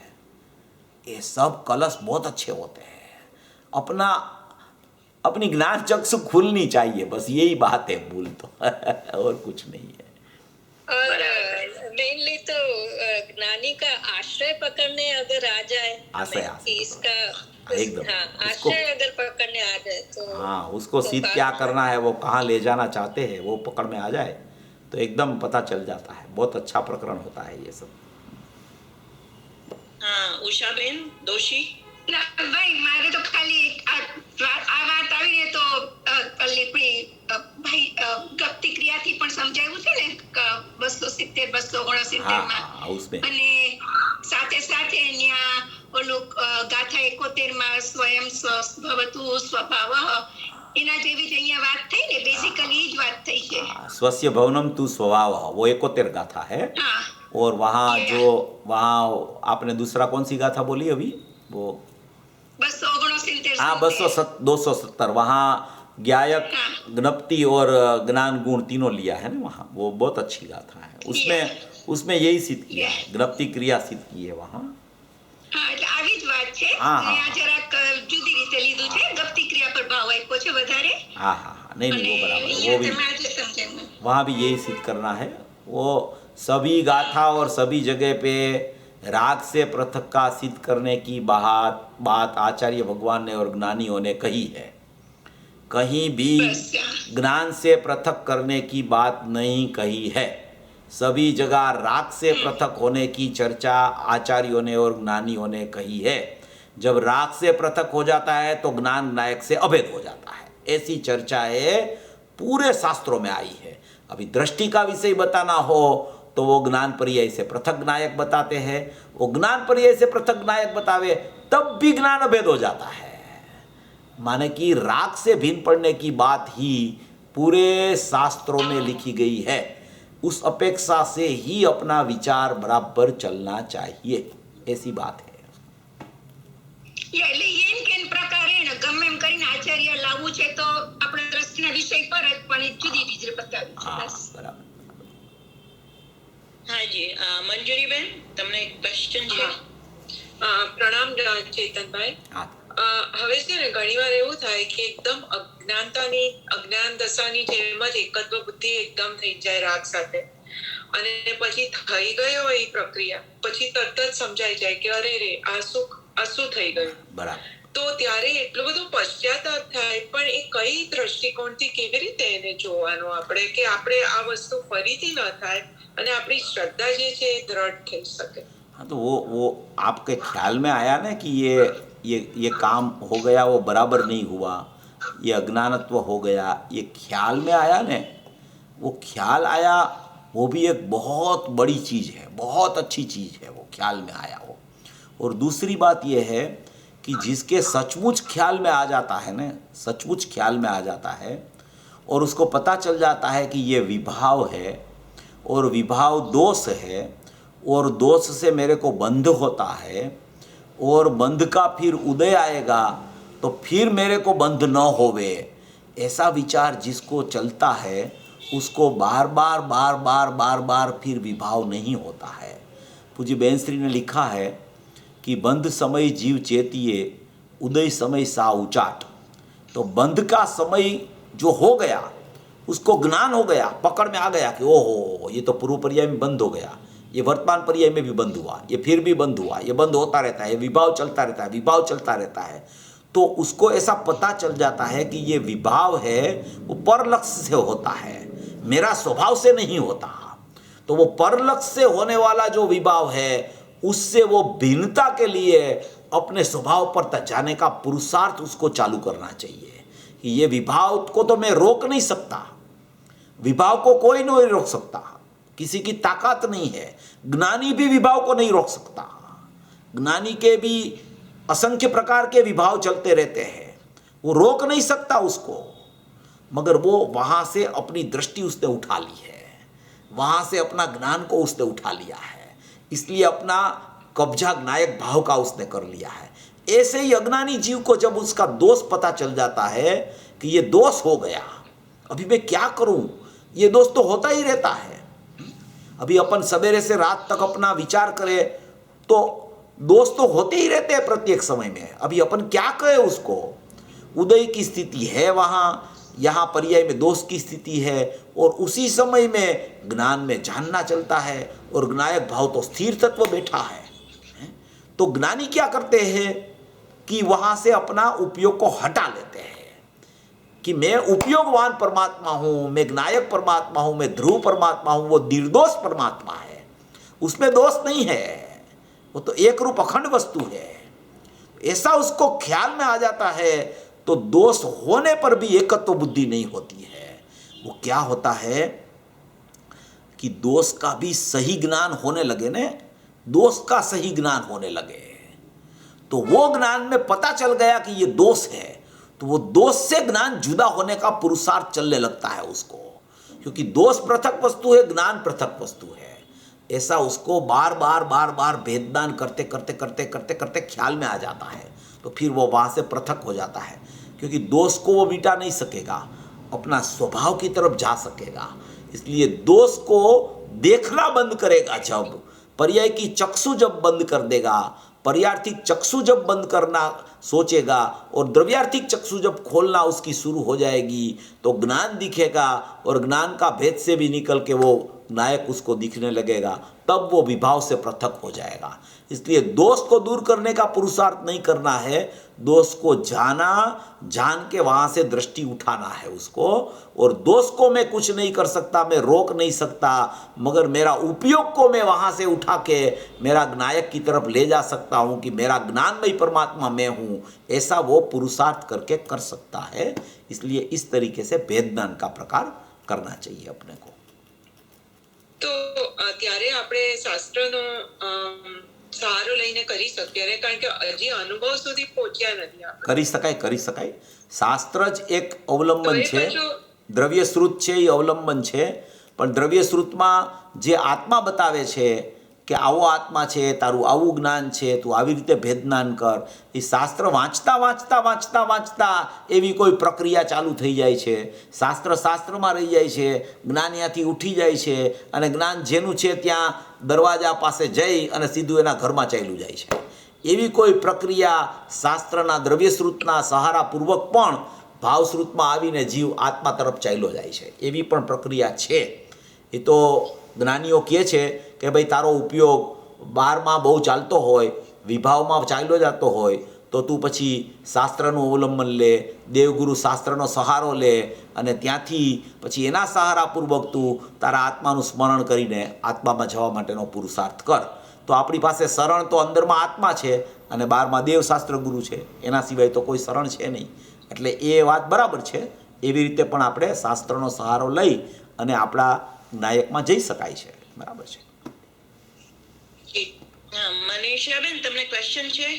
ये सब कलश बहुत अच्छे होते हैं। अपनी ज्ञान चक्षु खुलनी चाहिए, बस यही बात है मूल तो और कुछ नहीं है। और मेनली तो ज्ञानी का आश्रय पकड़ने अगर आ जाए, इसका एकदम, हाँ, आश्रय अगर पकड़ने आ जाए तो हाँ, उसको सिद्ध क्या करना है, वो कहाँ ले जाना चाहते हैं, वो पकड़ में आ जाए तो एकदम पता चल जाता है। बहुत अच्छा प्रकरण होता है ये सब। हाँ, उषाबेन दोषी ના ભાઈ મારે તો ખાલી આ વાત આવીને તો ભાઈ ગપ્તિ ક્રિયાથી પણ સમજાવ્યું છે ને 270 269 માં, અને સાથે સાથે ત્યાં ઓલું ગાથા 71 માં સ્વયં સ્વભવતુ સ્વભાવઃ એના જેવી જ અહીંયા વાત થઈ ને, બેસિકલી જ વાત થઈ છે। स्वस्य भवनम तु स्वभाव, वो 71 गाथा है। हाँ, और वहाँ जो वहाँ आपने दूसरा कौन सी गाथा बोली अभी, वो 269 हाँ 270, वहाँ ज्ञायक ज्ञप्ति और ज्ञान गुण तीनों लिया है ना वहाँ, वो बहुत अच्छी गाथा है। उसमें यही सिद्ध किया है, ज्ञप्ति क्रिया सिद्ध की है वहाँ। હા એટલે આવી જ વાત છે, हाँ, हाँ, આ જરાક જુદી રીતે લીધું છે, ગપ્તિ ક્રિયા પર ભાવ આપ્યો છે વધારે, हाँ हाँ हाँ, नहीं नहीं, वो बराबर है, અહીંયા वो भी તમે આજે સમજાવ્યું। वहाँ भी यही सिद्ध करना है। वो सभी गाथा और सभी जगह पे राग से पृथक का सिद्ध करने की बात आचार्य भगवान ने और ज्ञानियों ने कही है। कहीं भी ज्ञान से पृथक करने की बात नहीं कही है। सभी जगह राग से पृथक होने की चर्चा आचार्यों ने और ज्ञानियों ने कही है। जब राग से पृथक हो जाता है तो ज्ञान नायक से अभेद हो जाता है, ऐसी चर्चाएं पूरे शास्त्रों में आई है। अभी दृष्टि का विषय बताना हो तो वो ज्ञान पर्याय से पृथक नायक बताते हैं, वो ज्ञान पर्याय से पृथक नायक बतावे तब भी ज्ञान अभेद हो जाता है। माने कि राग से भिन्न पड़ने की बात ही पूरे शास्त्रों में लिखी गई है। उस अपेक्षा से ही अपना विचार बराबर चलना चाहिए, ऐसी बात है। એટલે એમ કેન પ્રકારે ને ગમે એમ કરીને આચાર્ય લાવવું છે તો આપણે દ્રષ્ટિના વિષય પર જ પણ એક જુદી રીતે બતાવી છે हाँ બસ। बराबर। हाँ जी, मंजूरी बेन તમને ક્વેશ્ચન છે? પ્રણામ ચેતનભાઈ। हाँ હવે છે ને ઘણીવાર એવું થાય કે એકદમ અજ્ઞાન દશાની જેમ જ એકત્વ બુદ્ધિ એકદમ થઈ જાય રાગ સાથે, અને પછી થઈ ગયો એ પ્રક્રિયા પછી તરત જ સમજાઈ જાય કે અરે રે આ શું થઈ ગયું। बराबर। તો ત્યારે એટલું બધું પશ્ચાતાપ થાય, પણ એ કઈ દ્રષ્ટિકોણથી કેવી રીતે એને જોવાનું આપણે કે આપણે આ વસ્તુ ફરીથી ન થાય અને આપણી શ્રદ્ધા જે છે એ દ્રઢ થઈ શકે। हाँ तो वो आपके ख्याल में आया ना कि ये काम हो गया, वो बराबर नहीं हुआ, ये अज्ञानत्व हो गया, ये ख्याल में आया ने, वो ख्याल आया, वो भी एक बहुत बड़ी चीज़ है, बहुत अच्छी चीज़ है, वो ख्याल में आया वो। और दूसरी बात ये है कि जिसके सचमुच ख्याल में आ जाता है ना, सचमुच ख्याल में आ जाता है और उसको पता चल जाता है कि ये विभाव है और विभाव दोष है और दोष से मेरे को बंध होता है और बंध का फिर उदय आएगा तो फिर मेरे को बंध न होवे, ऐसा विचार जिसको चलता है उसको बार बार बार बार बार बार फिर विभाव नहीं होता है। पूज्य बेनश्री ने लिखा है कि बंध समय जीव चेतिए, उदय समय सा उचाट। तो बंध का समय जो हो गया उसको ज्ञान हो गया, पकड़ में आ गया कि ओहो ये तो पूर्व पर्याय में बंद हो गया, ये वर्तमान पर्याय में भी बंद हुआ, ये फिर भी बंद हुआ, ये बंद होता रहता है, विभाव चलता रहता है, विभाव चलता रहता है। तो उसको ऐसा पता चल जाता है कि ये विभाव है वो परलक्ष्य से होता है, मेरा स्वभाव से नहीं होता। तो वो परलक्ष्य से होने वाला जो विभाव है उससे वो भिन्नता के लिए अपने स्वभाव पर तक जाने का पुरुषार्थ उसको चालू करना चाहिए कि ये विभाव को तो मैं रोक नहीं सकता, विभाव को कोई नहीं रोक सकता, किसी की ताकत नहीं है। ज्ञानी भी विभाव को नहीं रोक सकता। ज्ञानी के भी असंख्य प्रकार के विभाव चलते रहते हैं, वो रोक नहीं सकता उसको, मगर वो वहां से अपनी दृष्टि उसने उठा ली है, वहां से अपना ज्ञान को उसने उठा लिया है, इसलिए अपना कब्जा नायक भाव का उसने कर लिया है। ऐसे ही अज्ञानी जीव को जब उसका दोष पता चल जाता है कि ये दोष हो गया, अभी मैं क्या करूं, ये दोष तो होता ही रहता है। अभी अपन सवेरे से रात तक अपना विचार करें तो दोष तो होते ही रहते हैं प्रत्येक समय में। अभी अपन क्या कहें उसको, उदय की स्थिति है वहाँ, यहाँ पर्याय में दोष की स्थिति है, और उसी समय में ज्ञान में जानना चलता है, और ज्ञायक भाव तो स्थिर तत्व बैठा है। तो ज्ञानी क्या करते हैं कि वहाँ से अपना उपयोग को हटा लेते हैं कि मैं उपयोगवान परमात्मा हूँ, मैं ज्ञायक परमात्मा हूँ, मैं ध्रुव परमात्मा हूँ, वो निर्दोष परमात्मा है, उसमें दोष नहीं है, वो तो एक रूप अखंड वस्तु है। ऐसा उसको ख्याल में आ जाता है तो दोष होने पर भी एकत्व बुद्धि नहीं होती है। वो क्या होता है कि दोष का भी सही ज्ञान होने लगे ना, दोष का सही ज्ञान होने लगे तो वो ज्ञान में पता चल गया कि ये दोष है, तो वो दोष से ज्ञान जुदा होने का पुरुषार्थ चलने लगता है उसको, क्योंकि दोष पृथक वस्तु है, ज्ञान पृथक वस्तु है। ऐसा उसको बार बार भेददान करते करते करते करते करते ख्याल में आ जाता है, तो फिर वो वहाँ से पृथक हो जाता है, क्योंकि दोष को वो मिटा नहीं सकेगा, अपना स्वभाव की तरफ जा सकेगा। इसलिए दोष को देखना बंद करेगा जब, पर्याय की चक्षु जब बंद कर देगा, पर्यार्थिक चक्षु जब बंद करना सोचेगा और द्रव्यार्थिक चक्षु जब खोलना उसकी शुरू हो जाएगी, तो ज्ञान दिखेगा, और ज्ञान का भेद से भी निकल के वो नायक उसको दिखने लगेगा, तब वो विभाव से पृथक हो जाएगा। इसलिए दोष को दूर करने का पुरुषार्थ नहीं करना है, दोष को जान के वहाँ से दृष्टि उठाना है उसको। और दोष को मैं कुछ नहीं कर सकता, मैं रोक नहीं सकता, मगर मेरा उपयोग को मैं वहाँ से उठा के मेरा ज्ञायक की तरफ ले जा सकता हूँ कि मेरा ज्ञानमयी परमात्मा मैं हूँ, ऐसा वो पुरुषार्थ करके कर सकता है। इसलिए इस तरीके से भेददान का प्रकार करना चाहिए अपने को। તો ત્યારે આપણે શાસ્ત્રનો સહારો લઈને કરી શકીએ, કારણ કે હજી અનુભવ સુધી પહોંચ્યા નથી આપણે. કરી શકાય. શાસ્ત્ર જ એક અવલંબન છે, પાછું દ્રવ્ય સ્ત્રોત છે એ અવલંબન છે, પણ દ્રવ્ય સ્ત્રોતમાં જે આત્મા બતાવે છે કે આવો આત્મા છે, તારું આવું જ્ઞાન છે, તું આવી રીતે ભેદજ્ઞાન કર, એ શાસ્ત્ર વાંચતા વાંચતા વાંચતા વાંચતા એવી કોઈ પ્રક્રિયા ચાલુ થઈ જાય છે, શાસ્ત્રમાં રહી જાય છે, જ્ઞાન ત્યાંથી ઉઠી જાય છે, અને જ્ઞાન જેનું છે ત્યાં દરવાજા પાસે જઈ અને સીધું એના ઘરમાં ચાલ્યું જાય છે। એવી કોઈ પ્રક્રિયા શાસ્ત્રના દ્રવ્યશ્રુતના સહારાપૂર્વક પણ ભાવશ્રુતમાં આવીને જીવ આત્મા તરફ ચાલ્યો જાય છે, એવી પણ પ્રક્રિયા છે। એ તો જ્ઞાનીઓ કહે છે કે ભાઈ તારો ઉપયોગ બારમાં બહુ ચાલતો હોય, વિભાવમાં ચાલ્યો જતો હોય, તો તું પછી શાસ્ત્રનું અવલંબન લે, દેવગુરુ શાસ્ત્રનો સહારો લે, અને ત્યાંથી પછી એના સહારાપૂર્વક તું તારા આત્માનું સ્મરણ કરીને આત્મામાં જવા માટેનો પુરુષાર્થ કર। તો આપણી પાસે શરણ તો અંદરમાં આત્મા છે અને બહારમાં દેવશાસ્ત્ર ગુરુ છે, એના સિવાય તો કોઈ શરણ છે નહીં। એટલે એ વાત બરાબર છે, એવી રીતે પણ આપણે શાસ્ત્રનો સહારો લઈ અને આપણા નાયકમાં જઈ શકાય છે। બરાબર છે। મનીષાબેન, તમને ક્વેશ્ચન છે?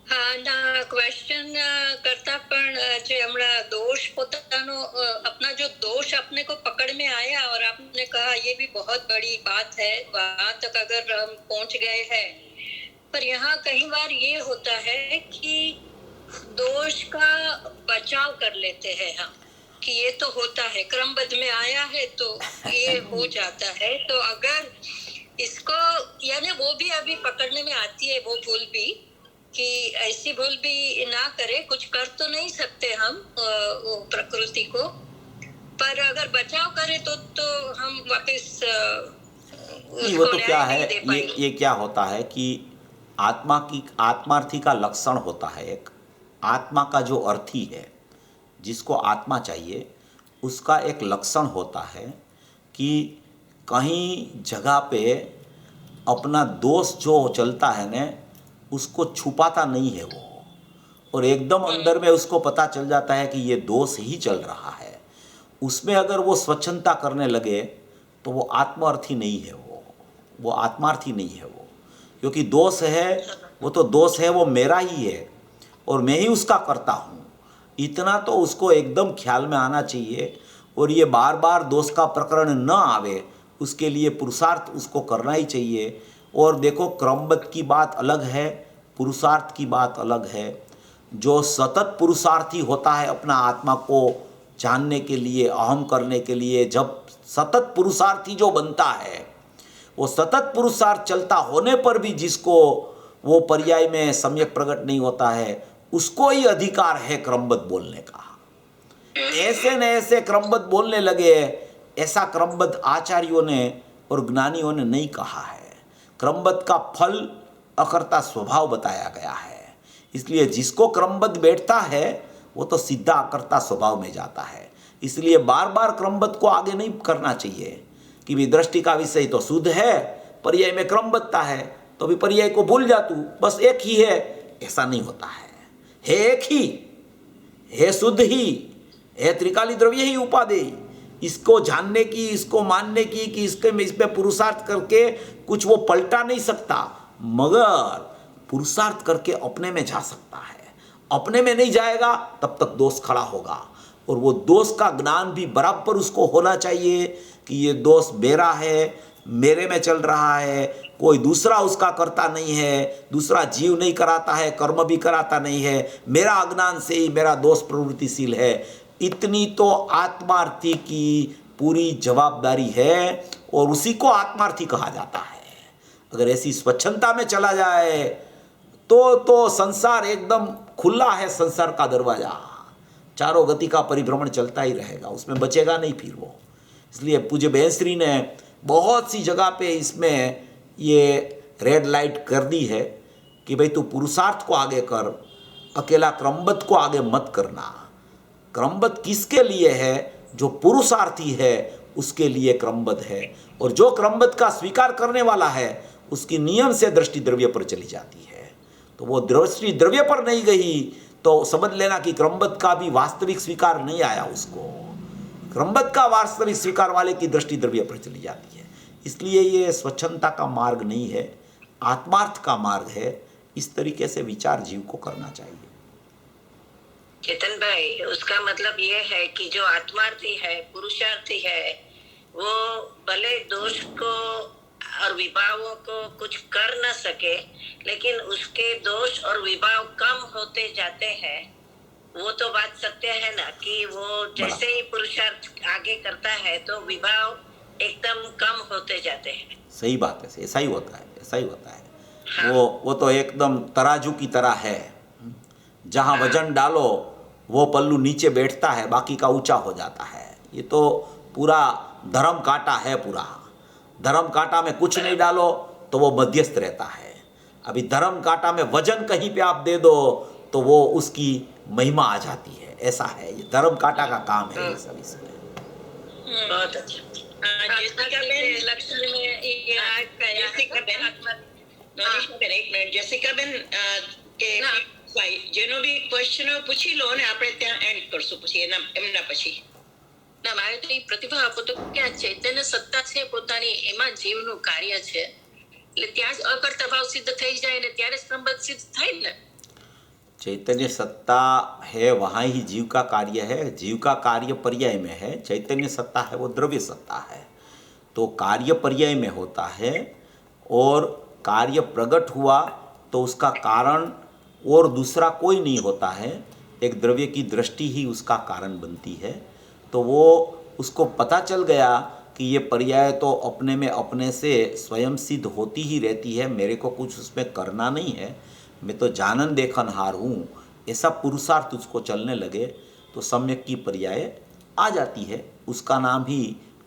હા, ના ક્વેશ્ચન કરતા પણ જે હમણાં दोष પોતાનો अपना जो दोष अपने को पकड़ में आया और आपने कहा ये भी बहुत बड़ी बात है, वहां तक अगर हम पहुंच गए हैं, पर यहाँ कई बार ये होता है कि दोष का बचाव कर लेते हैं हम कि ये तो होता है, क्रमबद्ध में आया है तो ये हो जाता है। तो अगर इसको यानी वो भी अभी पकड़ने में आती है वो भूल भी, कि ऐसी भूल भी ना करे, कुछ कर तो नहीं सकते हम वो प्रकृति को, पर अगर बचाव करे तो हम वापस वो तो क्या है, ये क्या होता है कि आत्मार्थी का लक्षण होता है, एक आत्मा का जो अर्थी है, जिसको आत्मा चाहिए, उसका एक लक्षण होता है कि कहीं जगह पे अपना दोष जो चलता है न, उसको छुपाता नहीं है वो, और एकदम अंदर में उसको पता चल जाता है कि ये दोष ही चल रहा है। उसमें अगर वो स्वच्छंदता करने लगे तो वो आत्मार्थी नहीं है, वो आत्मार्थी नहीं है वो, क्योंकि दोष है वो तो दोष है, वो मेरा ही है और मैं ही उसका करता हूँ। इतना तो उसको एकदम ख्याल में आना चाहिए, और ये बार बार दोष का प्रकरण न आवे उसके लिए पुरुषार्थ उसको करना ही चाहिए। और देखो, क्रमबद्ध की बात अलग है, पुरुषार्थ की बात अलग है। जो सतत पुरुषार्थी होता है अपना आत्मा को जानने के लिए, अहम करने के लिए, जब सतत पुरुषार्थी जो बनता है, वो सतत पुरुषार्थ चलता होने पर भी जिसको वो पर्याय में सम्यक प्रकट नहीं होता है, उसको ही अधिकार है क्रमबद्ध बोलने का। ऐसे न ऐसे क्रमबद्ध बोलने लगे, ऐसा क्रमबद्ध आचार्यों ने और ज्ञानियों ने नहीं कहा है। क्रमबद्ध का फल अकर्ता स्वभाव बताया गया है, इसलिए जिसको क्रमबद्ध बैठता है वो तो सीधा अकर्ता स्वभाव में जाता है। इसलिए बार बार क्रमबद्ध को आगे नहीं करना चाहिए कि भी दृष्टि का विषय तो शुद्ध है, पर्याय में क्रमबद्धता है तो भी पर्याय को भूल जा तू, बस एक ही है, ऐसा नहीं होता है एक ही है, शुद्ध ही है, त्रिकाली द्रव्य ही उपादेय। इसको जानने की, इसको मानने की कि इसके में इस पे पुरुषार्थ करके कुछ वो पलटा नहीं सकता, मगर पुरुषार्थ करके अपने में जा सकता है। अपने में नहीं जाएगा तब तक दोष खड़ा होगा, और वो दोष का ज्ञान भी बराबर उसको होना चाहिए कि ये दोष मेरा है, मेरे में चल रहा है, कोई दूसरा उसका करता नहीं है, दूसरा जीव नहीं कराता है, कर्म भी कराता नहीं है, मेरा अज्ञान से ही मेरा दोष प्रवृत्तिशील है। इतनी तो आत्मार्थी की पूरी जवाबदारी है, और उसी को आत्मार्थी कहा जाता है। अगर ऐसी स्वच्छंदता में चला जाए तो संसार एकदम खुला है, संसार का दरवाजा, चारों गति का परिभ्रमण चलता ही रहेगा, उसमें बचेगा नहीं फिर वो। इसलिए पूज्य बहनश्री ने बहुत सी जगह पे इसमें ये रेड लाइट कर दी है कि भाई तू पुरुषार्थ को आगे कर, अकेला क्रमबद्ध को आगे मत करना। क्रमबद्ध किसके लिए है? जो पुरुषार्थी है उसके लिए क्रमबद्ध है, और जो क्रमबद्ध का स्वीकार करने वाला है उसकी नियम से दृष्टि द्रव्य पर चली जाती है। तो वो दृष्टि द्रव्य पर नहीं गई तो समझ लेना कि क्रमबद्ध का भी वास्तविक स्वीकार नहीं आया उसको। क्रमबद्ध का वास्तविक स्वीकार वाले की दृष्टि द्रव्य पर चली जाती है। इसलिए ये स्वच्छंदता का मार्ग नहीं है, आत्मार्थ का मार्ग है। इस तरीके से विचार जीव को करना चाहिए। चेतन भाई, उसका मतलब ये है कि जो आत्मार्थी है, पुरुषार्थी है, वो भले दोष को और विभावों को कुछ कर न सके, लेकिन उसके दोष और विभाव कम होते जाते हैं। वो तो बात सत्य है ना कि वो जैसे ही पुरुषार्थ आगे करता है तो विभाव एकदम कम होते जाते हैं। सही बात है, ऐसा ही होता है, ऐसा ही होता है। हाँ। वो तो एकदम तराजू की तरह है, जहाँ वजन डालो वो पल्लू नीचे बैठता है, बाकी का ऊंचा हो जाता है। ये तो पूरा धर्म कांटा है, पूरा धर्म कांटा में कुछ नहीं डालो तो वो मध्यस्थ रहता है। अभी धर्म कांटा में वजन कहीं पे आप दे दो तो वो उसकी महिमा आ जाती है। ऐसा है, ये धर्म कांटा का काम है ये सब इसमें। बहुत अच्छा। જેસિકા બેન કે જેનો બી ક્વેશ્ચન પૂછી લો ને આપણે ત્યાં એન્ડ કરશું પછી એમના પછી. ના, મારે તો એ પ્રતિભા આપો તો કે આ ચૈતન્ય સત્તા છે પોતાની, એમાં જીવનું કાર્ય છે, એટલે ત્યાં જ અકર્તા ભાવ સિદ્ધ થઈ જાય ને ત્યારે જ क्रमबद्ध सिद्ध થાય ને। चैतन्य सत्ता है, वहाँ ही जीव का कार्य है। जीव का कार्य पर्याय में है, चैतन्य सत्ता है वो द्रव्य सत्ता है। तो कार्य पर्याय में होता है, और कार्य प्रकट हुआ तो उसका कारण और दूसरा कोई नहीं होता है, एक द्रव्य की दृष्टि ही उसका कारण बनती है। तो वो उसको पता चल गया कि ये पर्याय तो अपने में अपने से स्वयं सिद्ध होती ही रहती है, मेरे को कुछ उसमें करना नहीं है, मैं तो जानन देखनहार हूँ। ऐसा पुरुषार्थ उसको चलने लगे तो सम्यक की पर्याय आ जाती है। उसका नाम ही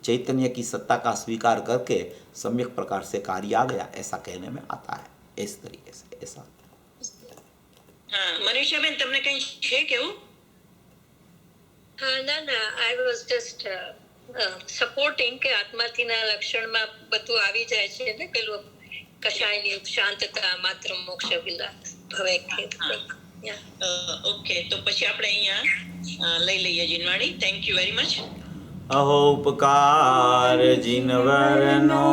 चैतन्य की सत्ता का स्वीकार करके सम्यक प्रकार से कार्य आ गया, ऐसा कहने में आता है। इस तरीके से ऐसा। हाँ, मनीषा बेन તમને કઈ છે કેવું? ના ના, I was just supporting કે આત્માર્થીના લક્ષણમાં બધું આવી જાય છે ને, પેલું કશાયની શાંતતા માત્ર મોક્ષ વિલાસ ભવે કે। ઓકે, તો પછી આપણે અહીંયા લઈ લઈએ Jinvani. Thank you very much. अहो उपकार जिनवरनो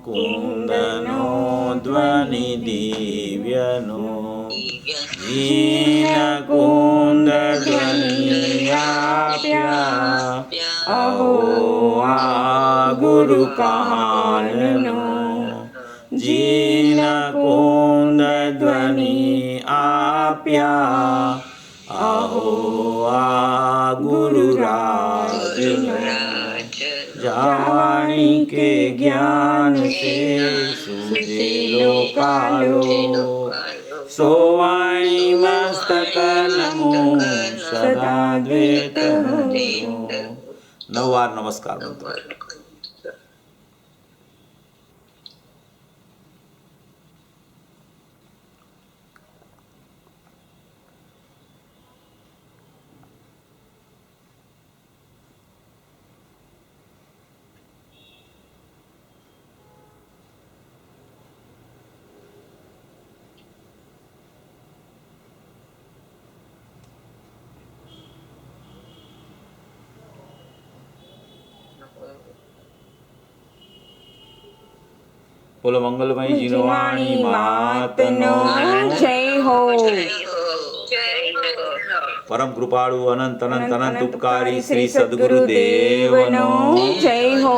कुंदनो ध्वनि दिव्यनो जीन कुंद ध्वनि आप्या अहो आ गुरु काननो जीन कुंद ध्वनि आप्या अहो आ गुरु राजनो जावाणी के ज्ञान से सूझे लोकालो सोवाणी मस्तक नमो सदा द्वैत नववार नमस्कार मंत्र बोलो मंगलमय जिनवाणी मातनो जय हो। परम कृपाळु अनंत अनंत अनंत उपकारी श्री सद्गुरुदेवनो जय हो।